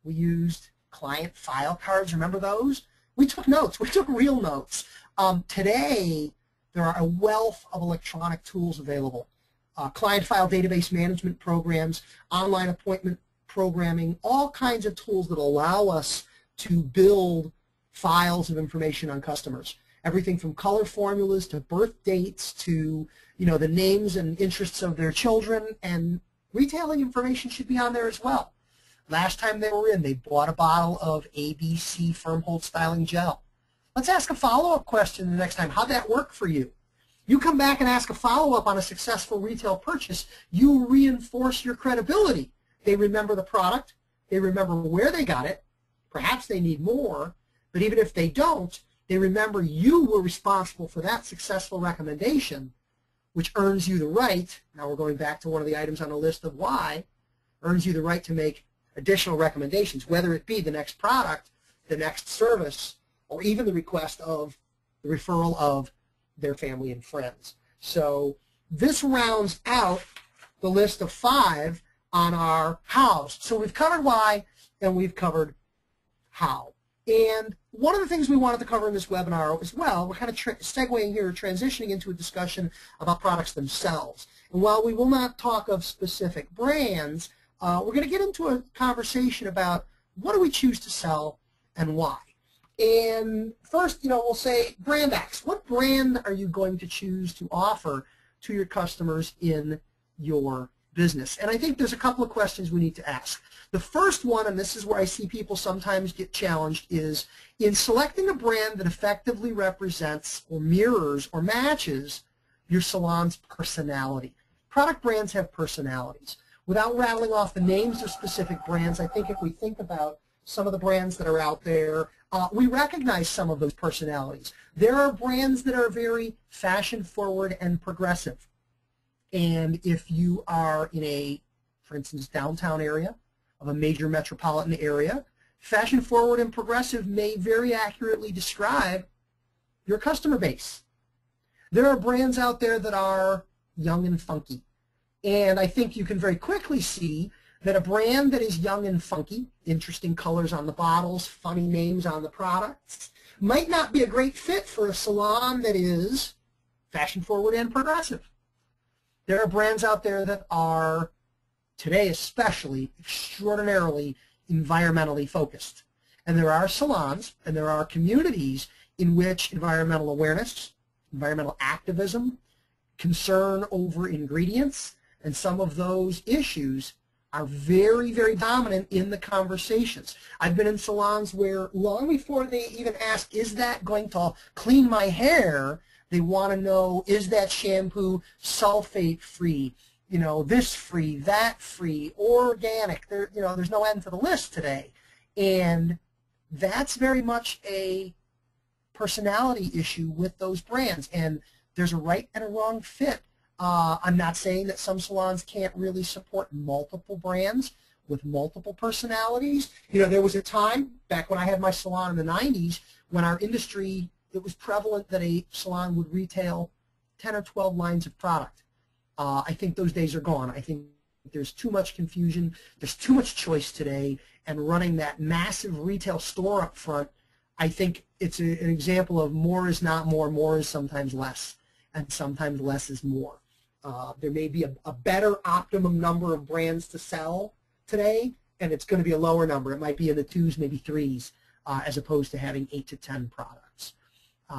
We used client file cards. Remember those? We took notes. We took real notes. Today, there are a wealth of electronic tools available. Client file database management programs, online appointment programming, all kinds of tools that allow us to build files of information on customers. Everything from color formulas to birth dates to, you know, the names and interests of their children, and retailing information should be on there as well. Last time they were in, they bought a bottle of ABC Firm Hold Styling Gel. Let's ask a follow-up question the next time. How'd that work for you? You come back and ask a follow-up on a successful retail purchase, you reinforce your credibility. They remember the product. They remember where they got it. Perhaps they need more, but even if they don't, they remember you were responsible for that successful recommendation, which earns you the right, now we're going back to one of the items on the list of why, earns you the right to make additional recommendations, whether it be the next product, the next service, or even the request of the referral of their family and friends. So this rounds out the list of 5 on our hows. So we've covered why and we've covered how. And one of the things we wanted to cover in this webinar as well, we're kind of segueing here, transitioning into a discussion about products themselves. And while we will not talk of specific brands, we're going to get into a conversation about what do we choose to sell and why. And first, you know, we'll say brand X. What brand are you going to choose to offer to your customers in your business? And I think there's a couple of questions we need to ask. The first one, and this is where I see people sometimes get challenged, is in selecting a brand that effectively represents or mirrors or matches your salon's personality. Product brands have personalities. Without rattling off the names of specific brands, I think if we think about some of the brands that are out there, we recognize some of those personalities. There are brands that are very fashion-forward and progressive. And if you are in a, for instance, downtown area of a major metropolitan area, fashion-forward and progressive may very accurately describe your customer base. There are brands out there that are young and funky. And I think you can very quickly see that a brand that is young and funky, interesting colors on the bottles, funny names on the products, might not be a great fit for a salon that is fashion-forward and progressive. There are brands out there that are, today especially, extraordinarily environmentally focused. And there are salons and there are communities in which environmental awareness, environmental activism, concern over ingredients, and some of those issues are very, very dominant in the conversations. I've been in salons where long before they even ask, is that going to clean my hair, They want to know, is that shampoo sulfate free, you know, this free, that free, organic. You know, there's no end to the list today. And that's very much a personality issue with those brands. And there's a right and a wrong fit. I'm not saying that some salons can't really support multiple brands with multiple personalities. You know, there was a time back when I had my salon in the 90s when our industry, it was prevalent that a salon would retail 10 or 12 lines of product. I think those days are gone. I think there's too much confusion. There's too much choice today, and running that massive retail store up front, I think it's an example of more is not more. More is sometimes less, and sometimes less is more. There may be a better optimum number of brands to sell today, and it's going to be a lower number. It might be in the 2s, maybe 3s, as opposed to having 8 to 10 products.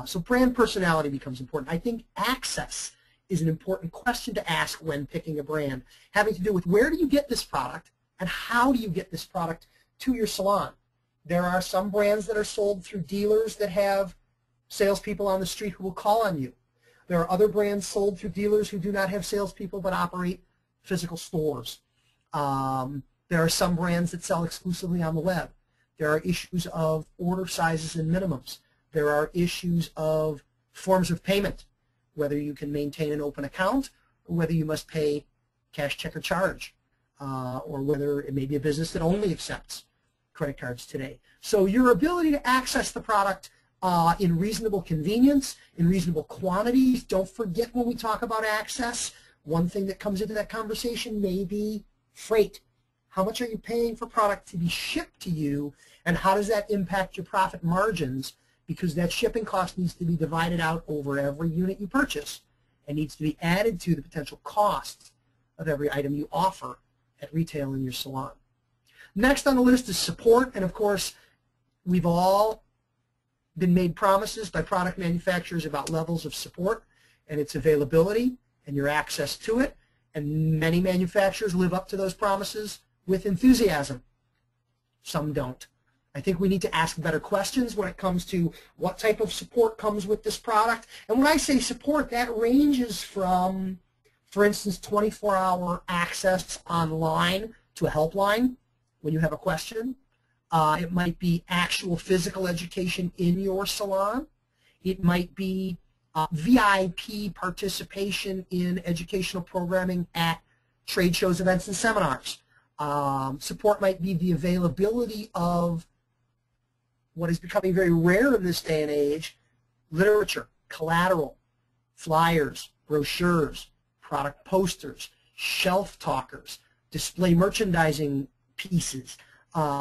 So brand personality becomes important. I think access is an important question to ask when picking a brand, having to do with where do you get this product and how do you get this product to your salon. There are some brands that are sold through dealers that have salespeople on the street who will call on you. There are other brands sold through dealers who do not have salespeople but operate physical stores. There are some brands that sell exclusively on the web. There are issues of order sizes and minimums. There are issues of forms of payment, whether you can maintain an open account or whether you must pay cash, check, or charge, or whether it may be a business that only accepts credit cards today. So your ability to access the product in reasonable convenience, in reasonable quantities. Don't forget when we talk about access, one thing that comes into that conversation may be freight. How much are you paying for product to be shipped to you, and how does that impact your profit margins? Because that shipping cost needs to be divided out over every unit you purchase and needs to be added to the potential cost of every item you offer at retail in your salon. Next on the list is support, and of course we've all been made promises by product manufacturers about levels of support and its availability and your access to it, and many manufacturers live up to those promises with enthusiasm. Some don't. I think we need to ask better questions when it comes to what type of support comes with this product. And when I say support, that ranges from, for instance, 24-hour access online to a helpline when you have a question. It might be actual physical education in your salon. It might be VIP participation in educational programming at trade shows, events, and seminars. Support might be the availability of what is becoming very rare in this day and age: literature, collateral, flyers, brochures, product posters, shelf talkers, display merchandising pieces.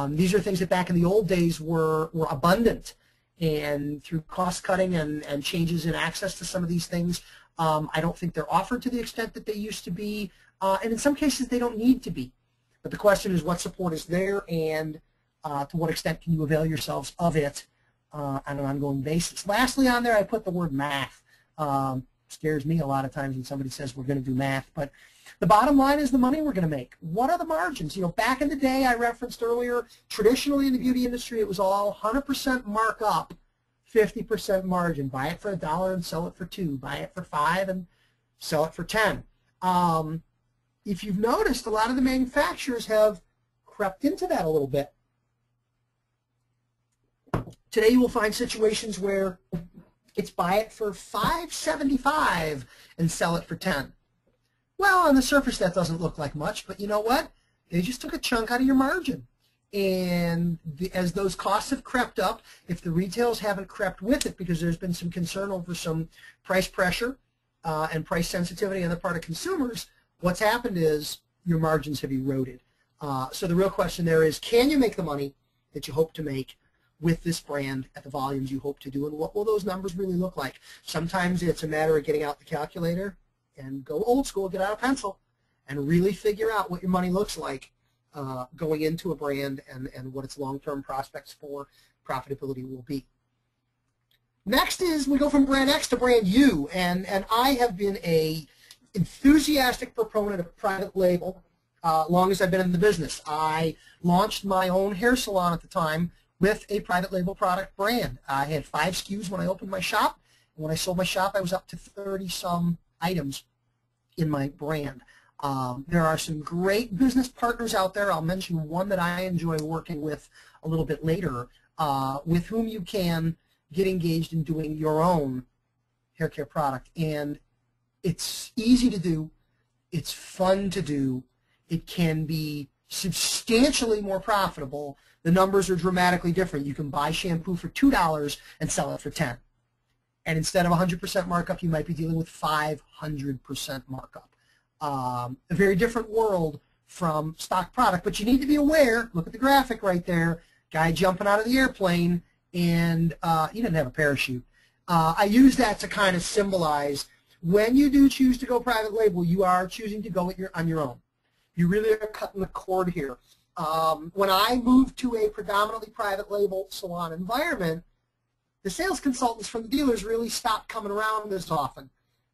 These are things that back in the old days were abundant, and through cost cutting and changes in access to some of these things, I don't think they're offered to the extent that they used to be, and in some cases they don't need to be. But the question is what support is there, and to what extent can you avail yourselves of it on an ongoing basis. Lastly on there, I put the word math. Scares me a lot of times when somebody says we're going to do math, but the bottom line is the money we're going to make. What are the margins? You know, back in the day, I referenced earlier, traditionally in the beauty industry, it was all 100% markup, 50% margin. Buy it for $1 and sell it for $2. Buy it for $5 and sell it for $10. If you've noticed, a lot of the manufacturers have crept into that a little bit. Today you will find situations where it's buy it for $5.75 and sell it for $10. Well, on the surface that doesn't look like much, but you know what? They just took a chunk out of your margin. And as those costs have crept up, if the retails haven't crept with it because there's been some concern over some price pressure and price sensitivity on the part of consumers, what's happened is your margins have eroded. So the real question there is, can you make the money that you hope to make with this brand at the volumes you hope to do, and what will those numbers really look like? Sometimes it's a matter of getting out the calculator and go old school, get out a pencil, and really figure out what your money looks like going into a brand and what its long-term prospects for profitability will be. Next is we go from brand X to brand U, and I have been a enthusiastic proponent of private label long as I've been in the business. I launched my own hair salon at the time with a private label product brand. I had 5 SKUs when I opened my shop, When I sold my shop, I was up to 30-some items in my brand. There are some great business partners out there. I'll mention one that I enjoy working with a little bit later, with whom you can get engaged in doing your own hair care product. And it's easy to do. It's fun to do. It can be substantially more profitable. The numbers are dramatically different. You can buy shampoo for $2 and sell it for $10. And instead of 100% markup, you might be dealing with 500% markup. A very different world from stock product, but you need to be aware. Look at the graphic right there. Guy jumping out of the airplane, and he didn't have a parachute. I use that to kind of symbolize when you do choose to go private label, you are choosing to go on your own. You really are cutting the cord here. When I moved to a predominantly private label salon environment, the sales consultants from the dealers really stopped coming around as often,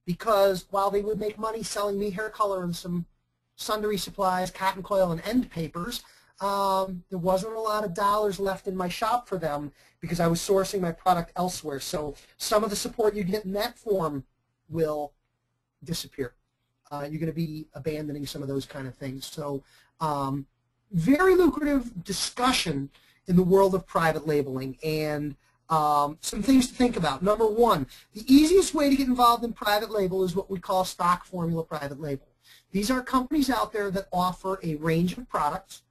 because while they would make money selling me hair color and some sundry supplies, cotton coil, and end papers, there wasn't a lot of dollars left in my shop for them because I was sourcing my product elsewhere. So some of the support you get in that form will disappear. You're going to be abandoning some of those kind of things. So very lucrative discussion in the world of private labeling, and some things to think about. Number one, the easiest way to get involved in private label is what we call stock formula private label. These are companies out there that offer a range of products,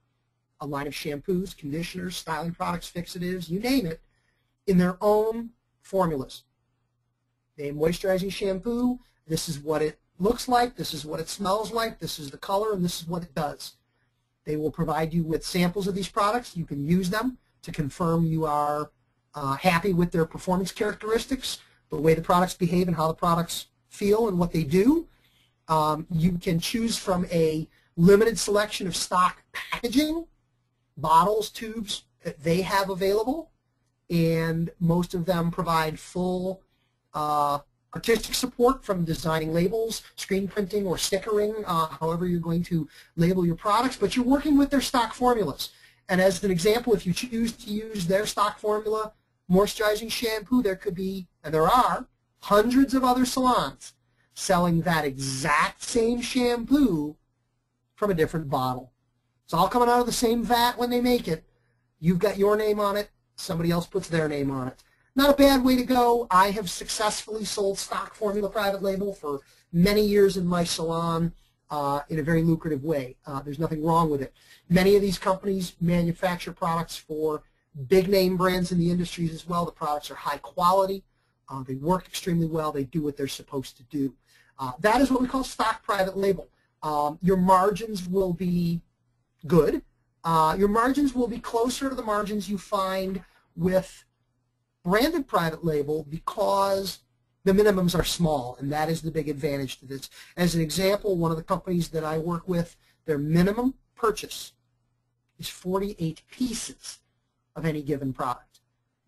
a line of shampoos, conditioners, styling products, fixatives, you name it, in their own formulas. A moisturizing shampoo, this is what it looks like, this is what it smells like, this is the color, and this is what it does. They will provide you with samples of these products. You can use them to confirm you are happy with their performance characteristics, the way the products behave and how the products feel and what they do. You can choose from a limited selection of stock packaging, bottles, tubes that they have available, and most of them provide full artistic support from designing labels, screen printing, or stickering, however you're going to label your products, but you're working with their stock formulas. And as an example, if you choose to use their stock formula moisturizing shampoo, there could be, and there are, hundreds of other salons selling that exact same shampoo from a different bottle. It's all coming out of the same vat when they make it. You've got your name on it. Somebody else puts their name on it. Not a bad way to go. I have successfully sold stock formula private label for many years in my salon in a very lucrative way. There's nothing wrong with it. Many of these companies manufacture products for big name brands in the industries as well. The products are high quality. They work extremely well. They do what they're supposed to do. That is what we call stock private label. Your margins will be good. Your margins will be closer to the margins you find with branded private label because the minimums are small, and that is the big advantage to this. As an example, one of the companies that I work with, their minimum purchase is 48 pieces of any given product.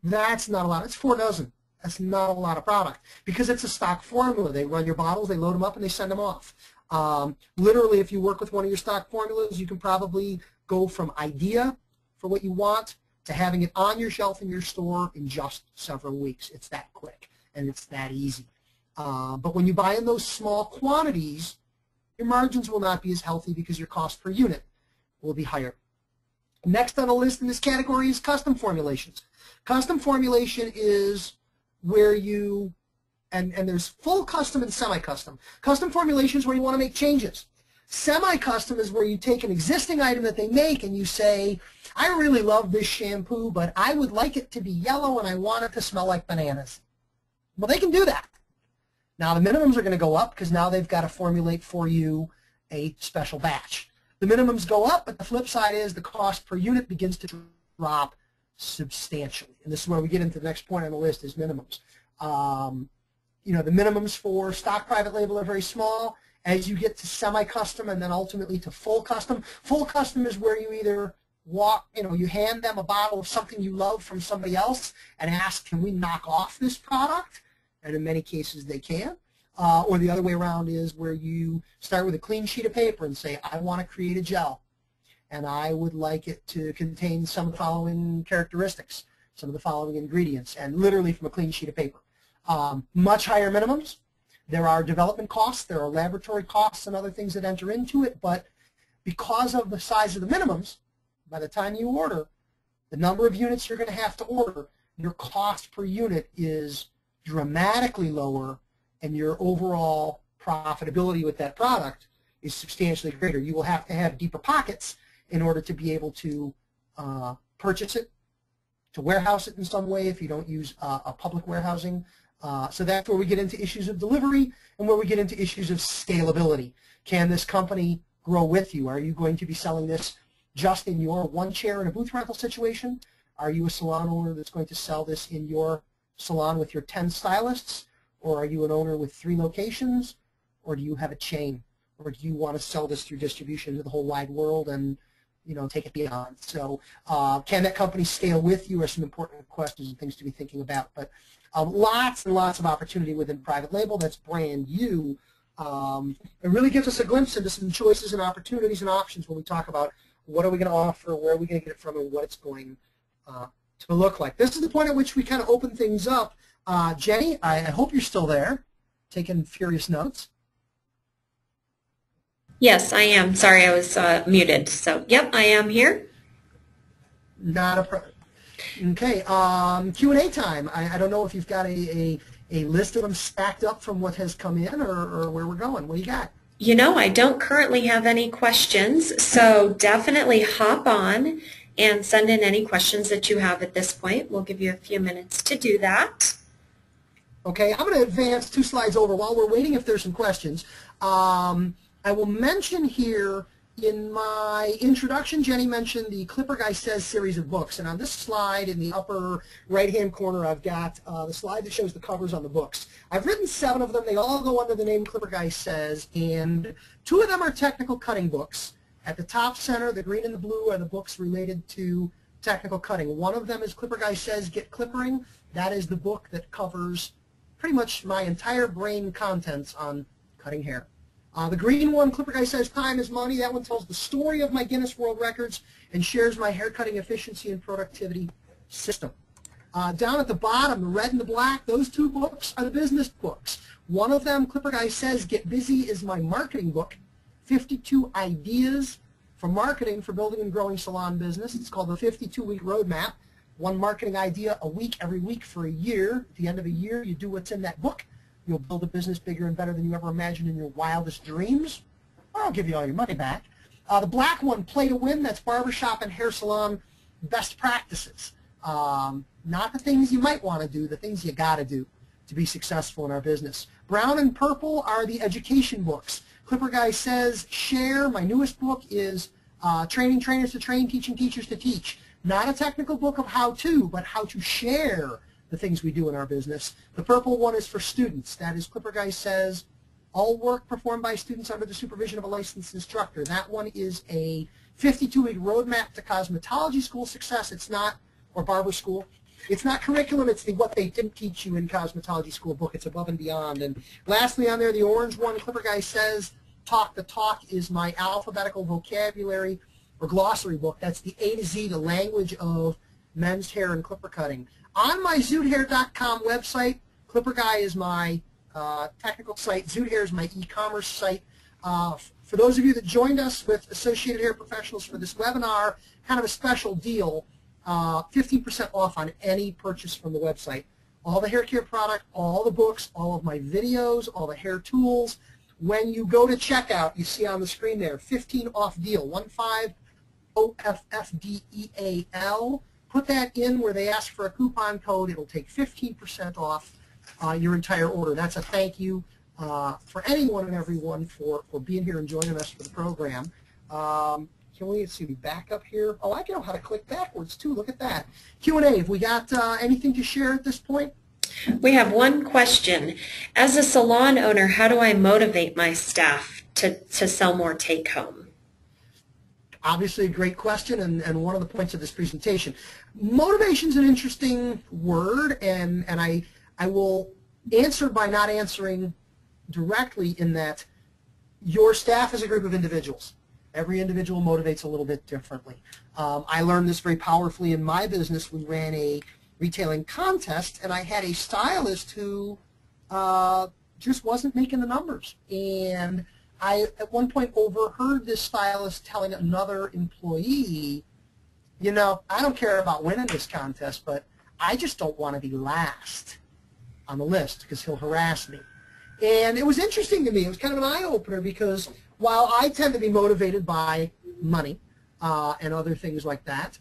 That's not a lot. It's 4 dozen. That's not a lot of product because it's a stock formula. They run your bottles, they load them up, and they send them off. Literally, if you work with one of your stock formulas, you can probably go from idea for what you want to having it on your shelf in your store in just several weeks. It's that quick and it's that easy. But when you buy in those small quantities, your margins will not be as healthy because your cost per unit will be higher. Next on the list in this category is custom formulations. Custom formulation is where you, and there's full custom and semi-custom. Custom formulation is where you want to make changes. Semi-custom is where you take an existing item that they make and you say, I really love this shampoo, but I would like it to be yellow and I want it to smell like bananas. Well, they can do that. Now, the minimums are going to go up because now they've got to formulate for you a special batch. The minimums go up, but the flip side is the cost per unit begins to drop substantially. And this is where we get into the next point on the list is minimums. You know, the minimums for stock private label are very small. As you get to semi-custom and then ultimately to full custom is where you either you hand them a bottle of something you love from somebody else and ask, can we knock off this product? And in many cases they can. Or the other way around is where you start with a clean sheet of paper and say, I want to create a gel, and I would like it to contain some of the following characteristics, some of the following ingredients, and literally from a clean sheet of paper. Much higher minimums. There are development costs, there are laboratory costs and other things that enter into it, but because of the size of the minimums, by the time you order, the number of units you're going to have to order, your cost per unit is dramatically lower, and your overall profitability with that product is substantially greater. You will have to have deeper pockets in order to be able to purchase it, to warehouse it in some way if you don't use a public warehousing. So that's where we get into issues of delivery and where we get into issues of scalability. Can this company grow with you? Are you going to be selling this just in your one chair in a booth rental situation? Are you a salon owner that's going to sell this in your salon with your 10 stylists? Or are you an owner with 3 locations? Or do you have a chain? Or do you want to sell this through distribution to the whole wide world and, you know, take it beyond? So can that company scale with you are some important questions and things to be thinking about. But lots and lots of opportunity within private label that's brand new. It really gives us a glimpse into some choices and opportunities and options when we talk about what are we going to offer, where are we going to get it from, and what it's going to look like. This is the point at which we kind of open things up. Jenny, I hope you're still there, taking furious notes. Yes, I am. Sorry, I was muted. So, yep, I am here. Not a problem. Okay, Q&A time. I don't know if you've got a list of them stacked up from what has come in or where we're going. What do you got? You know, I don't currently have any questions, so definitely hop on and send in any questions that you have at this point. We'll give you a few minutes to do that. Okay, I'm going to advance 2 slides over while we're waiting if there's some questions. I will mention here in my introduction, Jenny mentioned the ClipperGuy Says series of books. And on this slide in the upper right-hand corner, I've got the slide that shows the covers on the books. I've written 7 of them. They all go under the name ClipperGuy Says. And 2 of them are technical cutting books. At the top center, the green and the blue are the books related to technical cutting. One of them is ClipperGuy Says Get Clippering. That is the book that covers pretty much my entire brain contents on cutting hair. The green one, ClipperGuy Says Time is Money. That one tells the story of my Guinness World Records and shares my hair cutting efficiency and productivity system. Down at the bottom, the red and the black, those 2 books are the business books. One of them, ClipperGuy Says Get Busy, is my marketing book, 52 Ideas for Marketing for Building and Growing Salon Business. It's called the 52-Week Roadmap. 1 marketing idea a week, every week for a year. At the end of a year, you do what's in that book. You'll build a business bigger and better than you ever imagined in your wildest dreams, or I'll give you all your money back. The black one, Play to Win, that's barbershop and hair salon best practices. Not the things you might want to do, the things you got to do to be successful in our business. Brown and purple are the education books. ClipperGuy Says Share, my newest book, is Training Trainers to Train, Teaching Teachers to Teach. Not a technical book of how-to, but how to share the things we do in our business. The purple one is for students. That is ClipperGuy Says All Work Performed by Students Under the Supervision of a Licensed Instructor. That one is a 52-week roadmap to cosmetology school success. It's not, or barber school. It's not curriculum. It's what they didn't teach you in cosmetology school book. It's above and beyond. And lastly on there, the orange one, ClipperGuy Says Talk the Talk, is my alphabetical vocabulary or glossary book. That's the A to Z, the language of men's hair and clipper cutting. On my ZootHair.com website, ClipperGuy is my technical site. Zoot Hair is my e-commerce site. For those of you that joined us with Associated Hair Professionals for this webinar, kind of a special deal, 15% off on any purchase from the website. All the hair care product, all the books, all of my videos, all the hair tools. When you go to checkout, you see on the screen there, 15 off deal, 15 OFFDEAL. Put that in where they ask for a coupon code. It'll take 15% off your entire order. That's a thank you for anyone and everyone for being here and joining us for the program. Can we see me back up here? Oh, I know how to click backwards too. Look at that. Q&A. Have we got anything to share at this point? We have one question. As a salon owner, how do I motivate my staff to sell more take-home? Obviously a great question, and one of the points of this presentation. Motivation is an interesting word, and I will answer by not answering directly in that your staff is a group of individuals. Every individual motivates a little bit differently. I learned this very powerfully in my business. We ran a retailing contest, and I had a stylist who just wasn't making the numbers. And I, at one point, overheard this stylist telling another employee, you know, I don't care about winning this contest, but I just don't want to be last on the list because he'll harass me. And it was interesting to me. It was kind of an eye-opener because while I tend to be motivated by money and other things like that,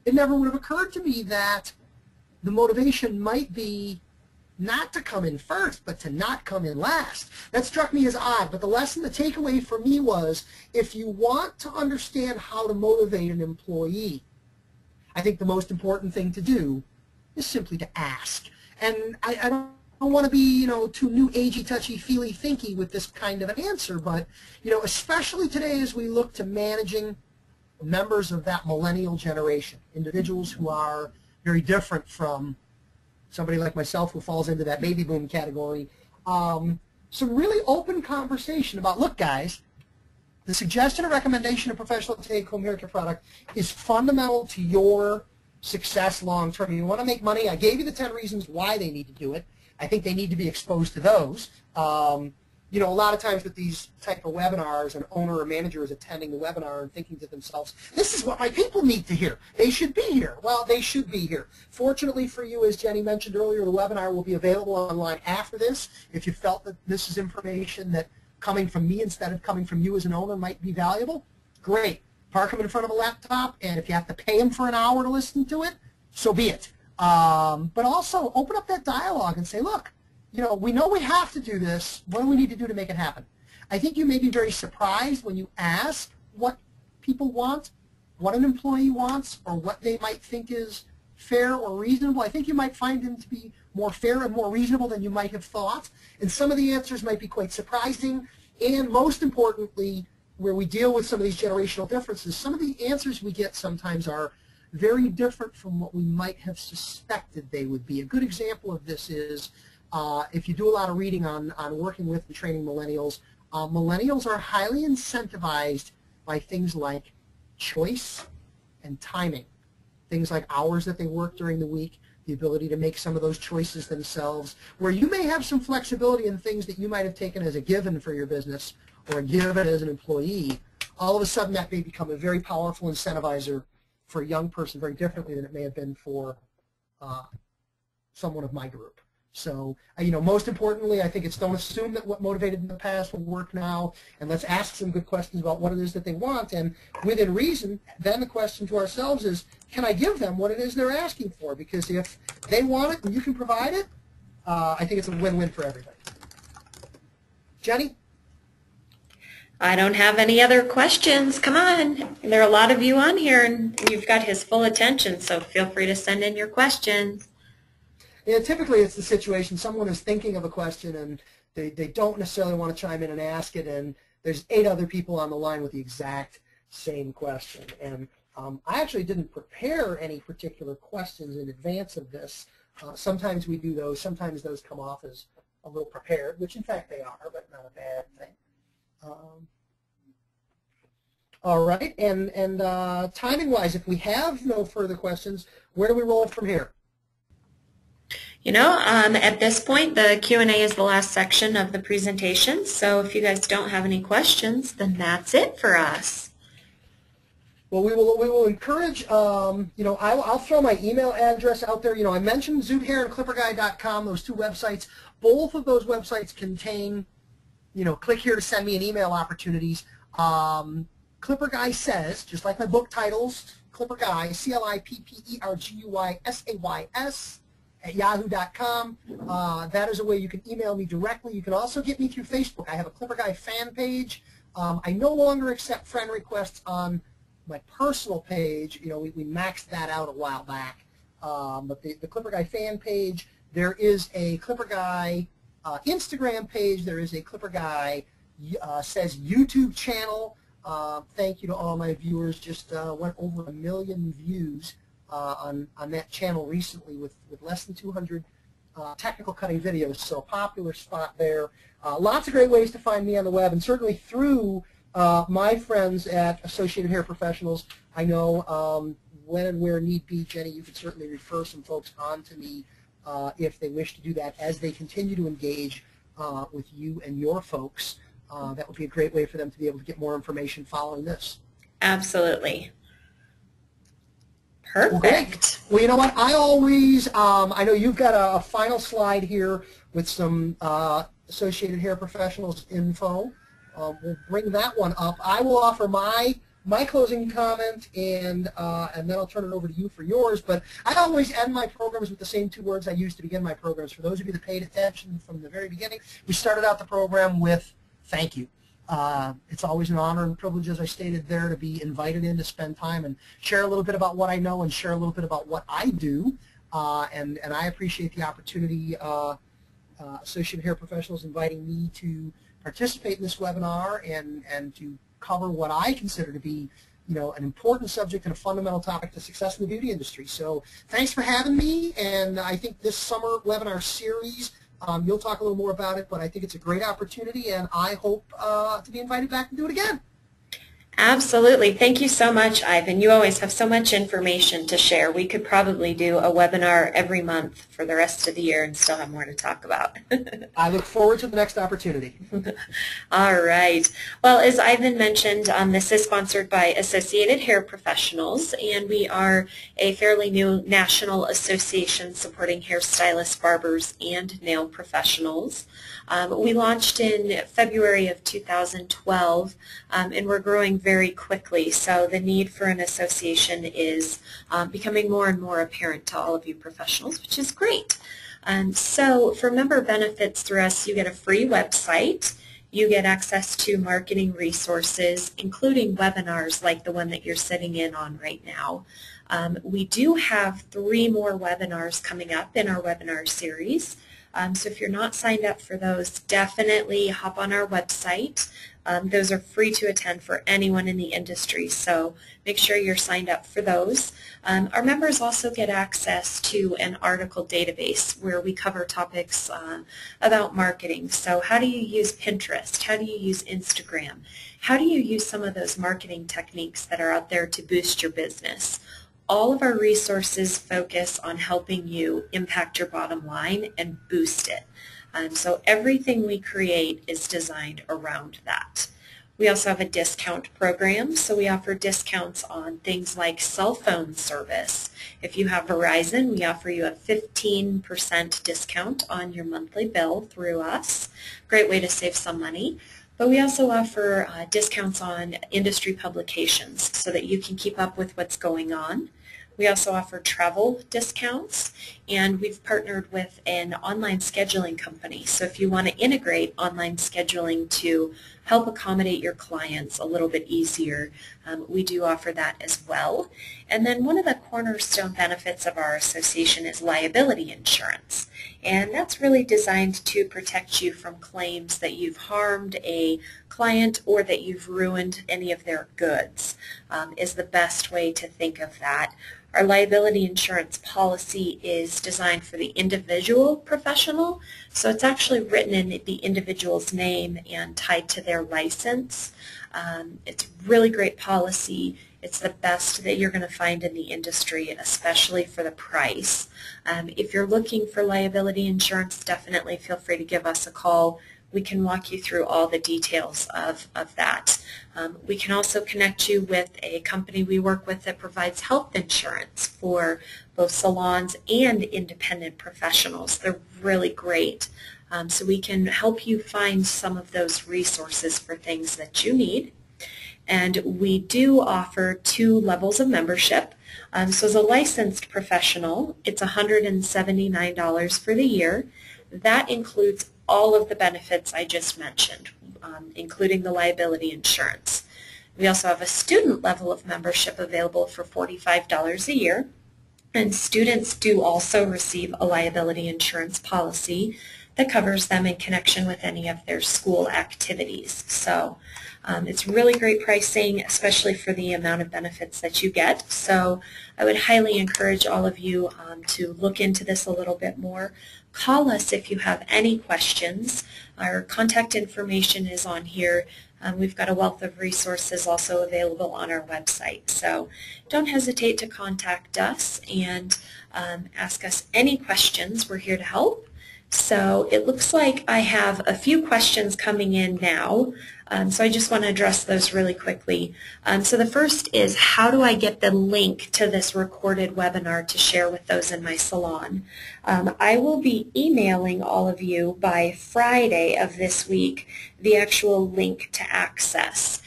it never would have occurred to me that the motivation might be not to come in first, but to not come in last. That struck me as odd, but the lesson, the takeaway for me was, if you want to understand how to motivate an employee, I think the most important thing to do is simply to ask. And I don't want to be, you know, too new agey, touchy, feely, thinky with this kind of an answer, but, you know, especially today as we look to managing members of that millennial generation, individuals who are very different from somebody like myself who falls into that baby boom category, some really open conversation about, look guys, the suggestion or recommendation of professional take-home hair care product is fundamental to your success long term. You want to make money? I gave you the 10 reasons why they need to do it. I think they need to be exposed to those. You know, a lot of times with these type of webinars, an owner or manager is attending the webinar and thinking to themselves, this is what my people need to hear. They should be here. Well, they should be here. Fortunately for you, as Jenny mentioned earlier, the webinar will be available online after this. If you felt that this is information that coming from me instead of coming from you as an owner might be valuable, great. Park them in front of a laptop, and if you have to pay them for an hour to listen to it, so be it. But also open up that dialogue and say, look, you know, we know we have to do this. What do we need to do to make it happen? I think you may be very surprised when you ask what people want, what an employee wants, or what they might think is fair or reasonable. I think you might find them to be more fair and more reasonable than you might have thought. And some of the answers might be quite surprising. And most importantly, where we deal with some of these generational differences, some of the answers we get sometimes are very different from what we might have suspected they would be. A good example of this is if you do a lot of reading on working with and training millennials, millennials are highly incentivized by things like choice and timing. Things like hours that they work during the week, the ability to make some of those choices themselves, where you may have some flexibility in things that you might have taken as a given for your business or a given as an employee. All of a sudden that may become a very powerful incentivizer for a young person, very differently than it may have been for someone of my group. So, you know, most importantly, I think it's don't assume that what motivated in the past will work now, and let's ask some good questions about what it is that they want, and within reason, then the question to ourselves is, can I give them what it is they're asking for? Because if they want it and you can provide it, I think it's a win-win for everybody. Jenny? I don't have any other questions. Come on. There are a lot of you on here, and you've got his full attention, so feel free to send in your questions. Yeah, typically it's the situation someone is thinking of a question and they don't necessarily want to chime in and ask it, and there's 8 other people on the line with the exact same question. And I actually didn't prepare any particular questions in advance of this. Sometimes we do those. Sometimes those come off as a little prepared, which in fact they are, but not a bad thing. All right, and timing-wise, if we have no further questions, where do we roll from here? You know, at this point, the Q&A is the last section of the presentation, so if you guys don't have any questions, then that's it for us. Well, we will encourage, you know, I'll throw my email address out there. You know, I mentioned ZootHair and ClipperGuy.com, those 2 websites. Both of those websites contain, you know, click here to send me an email opportunities. ClipperGuy says, just like my book titles, ClipperGuy, ClipperGuysay @yahoo.com. That is a way you can email me directly. You can also get me through Facebook. I have a ClipperGuy fan page. I no longer accept friend requests on my personal page. You know, we maxed that out a while back. But the ClipperGuy fan page, there is a ClipperGuy Instagram page. There is a ClipperGuy says YouTube channel. Thank you to all my viewers. Just went over 1 million views on that channel recently with less than 200 technical cutting videos, so a popular spot there. Lots of great ways to find me on the web, and certainly through my friends at Associated Hair Professionals. I know when and where need be, Jenny, you could certainly refer some folks on to me if they wish to do that as they continue to engage with you and your folks. That would be a great way for them to be able to get more information following this. Absolutely. Perfect. Okay. Well, you know what? I always, I know you've got a final slide here with some Associated Hair Professionals info. We'll bring that one up. I will offer my closing comment, and then I'll turn it over to you for yours. But I always end my programs with the same two words I used to begin my programs. For those of you that paid attention from the very beginning, we started out the program with thank you. It's always an honor and privilege, as I stated there, to be invited in to spend time and share a little bit about what I know and share a little bit about what I do. And I appreciate the opportunity, Associated Hair Professionals inviting me to participate in this webinar and to cover what I consider to be, you know, an important subject and a fundamental topic to success in the beauty industry. So thanks for having me, and I think this summer webinar series, you'll talk a little more about it, but I think it's a great opportunity, and I hope to be invited back and do it again. Absolutely. Thank you so much, Ivan. You always have so much information to share. We could probably do a webinar every month for the rest of the year and still have more to talk about. I look forward to the next opportunity. All right. Well, as Ivan mentioned, this is sponsored by Associated Hair Professionals, and we are a fairly new national association supporting hairstylists, barbers, and nail professionals. We launched in February of 2012, and we're growing very quickly, so the need for an association is becoming more and more apparent to all of you professionals, which is great. So for member benefits through us, you get a free website, you get access to marketing resources, including webinars like the one that you're sitting in on right now. We do have 3 more webinars coming up in our webinar series. So if you're not signed up for those, definitely hop on our website. Those are free to attend for anyone in the industry, so make sure you're signed up for those. Our members also get access to an article database where we cover topics about marketing. So how do you use Pinterest? How do you use Instagram? How do you use some of those marketing techniques that are out there to boost your business? All of our resources focus on helping you impact your bottom line and boost it. So everything we create is designed around that. We also have a discount program, so we offer discounts on things like cell phone service. If you have Verizon, we offer you a 15% discount on your monthly bill through us. Great way to save some money. But we also offer discounts on industry publications so that you can keep up with what's going on. We also offer travel discounts, and we've partnered with an online scheduling company. So if you want to integrate online scheduling to help accommodate your clients a little bit easier, we do offer that as well. And then one of the cornerstone benefits of our association is liability insurance. And that's really designed to protect you from claims that you've harmed a client or that you've ruined any of their goods, is the best way to think of that. Our liability insurance policy is designed for the individual professional, so it's actually written in the individual's name and tied to their license. It's a really great policy. It's the best that you're going to find in the industry, especially for the price. If you're looking for liability insurance, definitely feel free to give us a call. We can walk you through all the details of that. We can also connect you with a company we work with that provides health insurance for both salons and independent professionals. They're really great. So we can help you find some of those resources for things that you need. And we do offer 2 levels of membership. So as a licensed professional, it's $179 for the year. That includes all of the benefits I just mentioned, including the liability insurance. We also have a student level of membership available for $45 a year, and students do also receive a liability insurance policy that covers them in connection with any of their school activities. So it's really great pricing, especially for the amount of benefits that you get. So I would highly encourage all of you to look into this a little bit more. Call us if you have any questions. Our contact information is on here. We've got a wealth of resources also available on our website. So don't hesitate to contact us and ask us any questions. We're here to help. So it looks like I have a few questions coming in now, so I just want to address those really quickly. So the first is, how do I get the link to this recorded webinar to share with those in my salon? I will be emailing all of you by Friday of this week the actual link to access.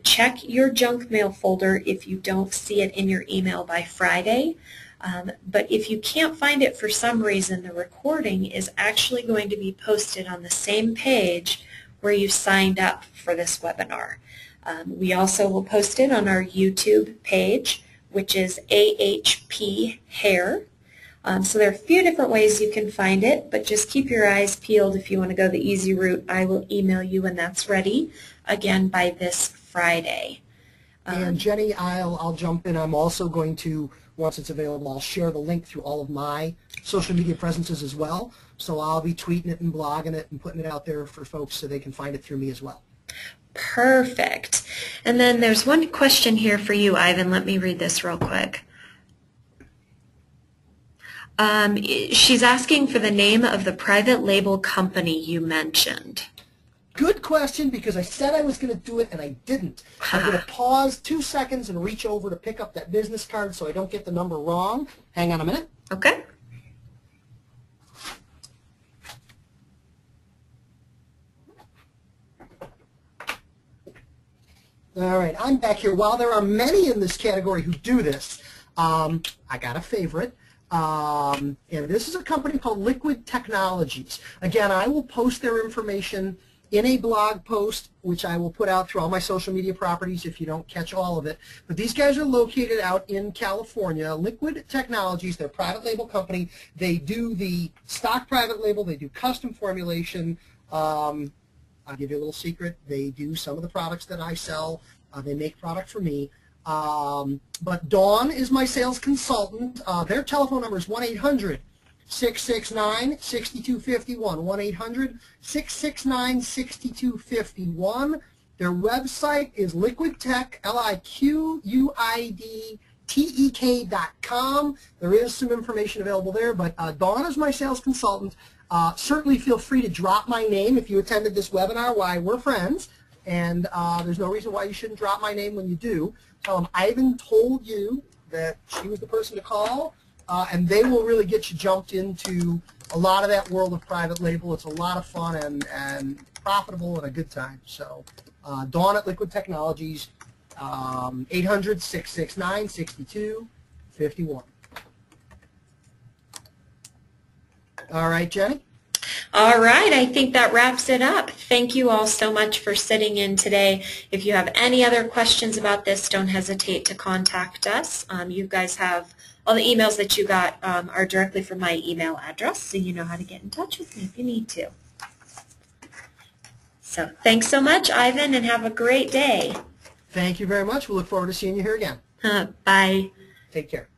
Check your junk mail folder if you don't see it in your email by Friday. But if you can't find it for some reason, the recording is actually going to be posted on the same page where you signed up for this webinar. We also will post it on our YouTube page, which is AHP Hair. So there are a few different ways you can find it, but just keep your eyes peeled if you want to go the easy route. I will email you when that's ready, again, by this Friday. And Jenny, I'll jump in. I'm also going to, once it's available, I'll share the link through all of my social media presences as well. So I'll be tweeting it and blogging it and putting it out there for folks so they can find it through me as well. Perfect. And then there's one question here for you, Ivan. Let me read this real quick. She's asking for the name of the private label company you mentioned. Good question, because I said I was going to do it and I didn't. I'm going to pause 2 seconds and reach over to pick up that business card so I don't get the number wrong. Hang on a minute. Okay. All right, I'm back here. While there are many in this category who do this, I got a favorite. And this is a company called Liquid Technologies. Again, I will post their information in a blog post, which I will put out through all my social media properties if you don't catch all of it. But these guys are located out in California. Liquid Technologies, they're a private label company. They do the stock private label. They do custom formulation. I'll give you a little secret. They do some of the products that I sell. They make product for me. But Dawn is my sales consultant. Their telephone number is 1-800-669-6251, 1-800-669-6251. Their website is liquidtech, liquidtek.com. There is some information available there, but Dawn is my sales consultant. Certainly feel free to drop my name if you attended this webinar. Why, we're friends, and there's no reason why you shouldn't drop my name when you do. Tell them Ivan told you that she was the person to call, and they will really get you jumped into a lot of that world of private label. It's a lot of fun and profitable and a good time. So Dawn at Liquid Technologies, 800-669-6251. All right, Jenny? All right, I think that wraps it up. Thank you all so much for sitting in today. If you have any other questions about this, don't hesitate to contact us. You guys have all the emails that you got are directly from my email address, so you know how to get in touch with me if you need to. So thanks so much, Ivan, and have a great day. Thank you very much. We look forward to seeing you here again. Bye. Take care.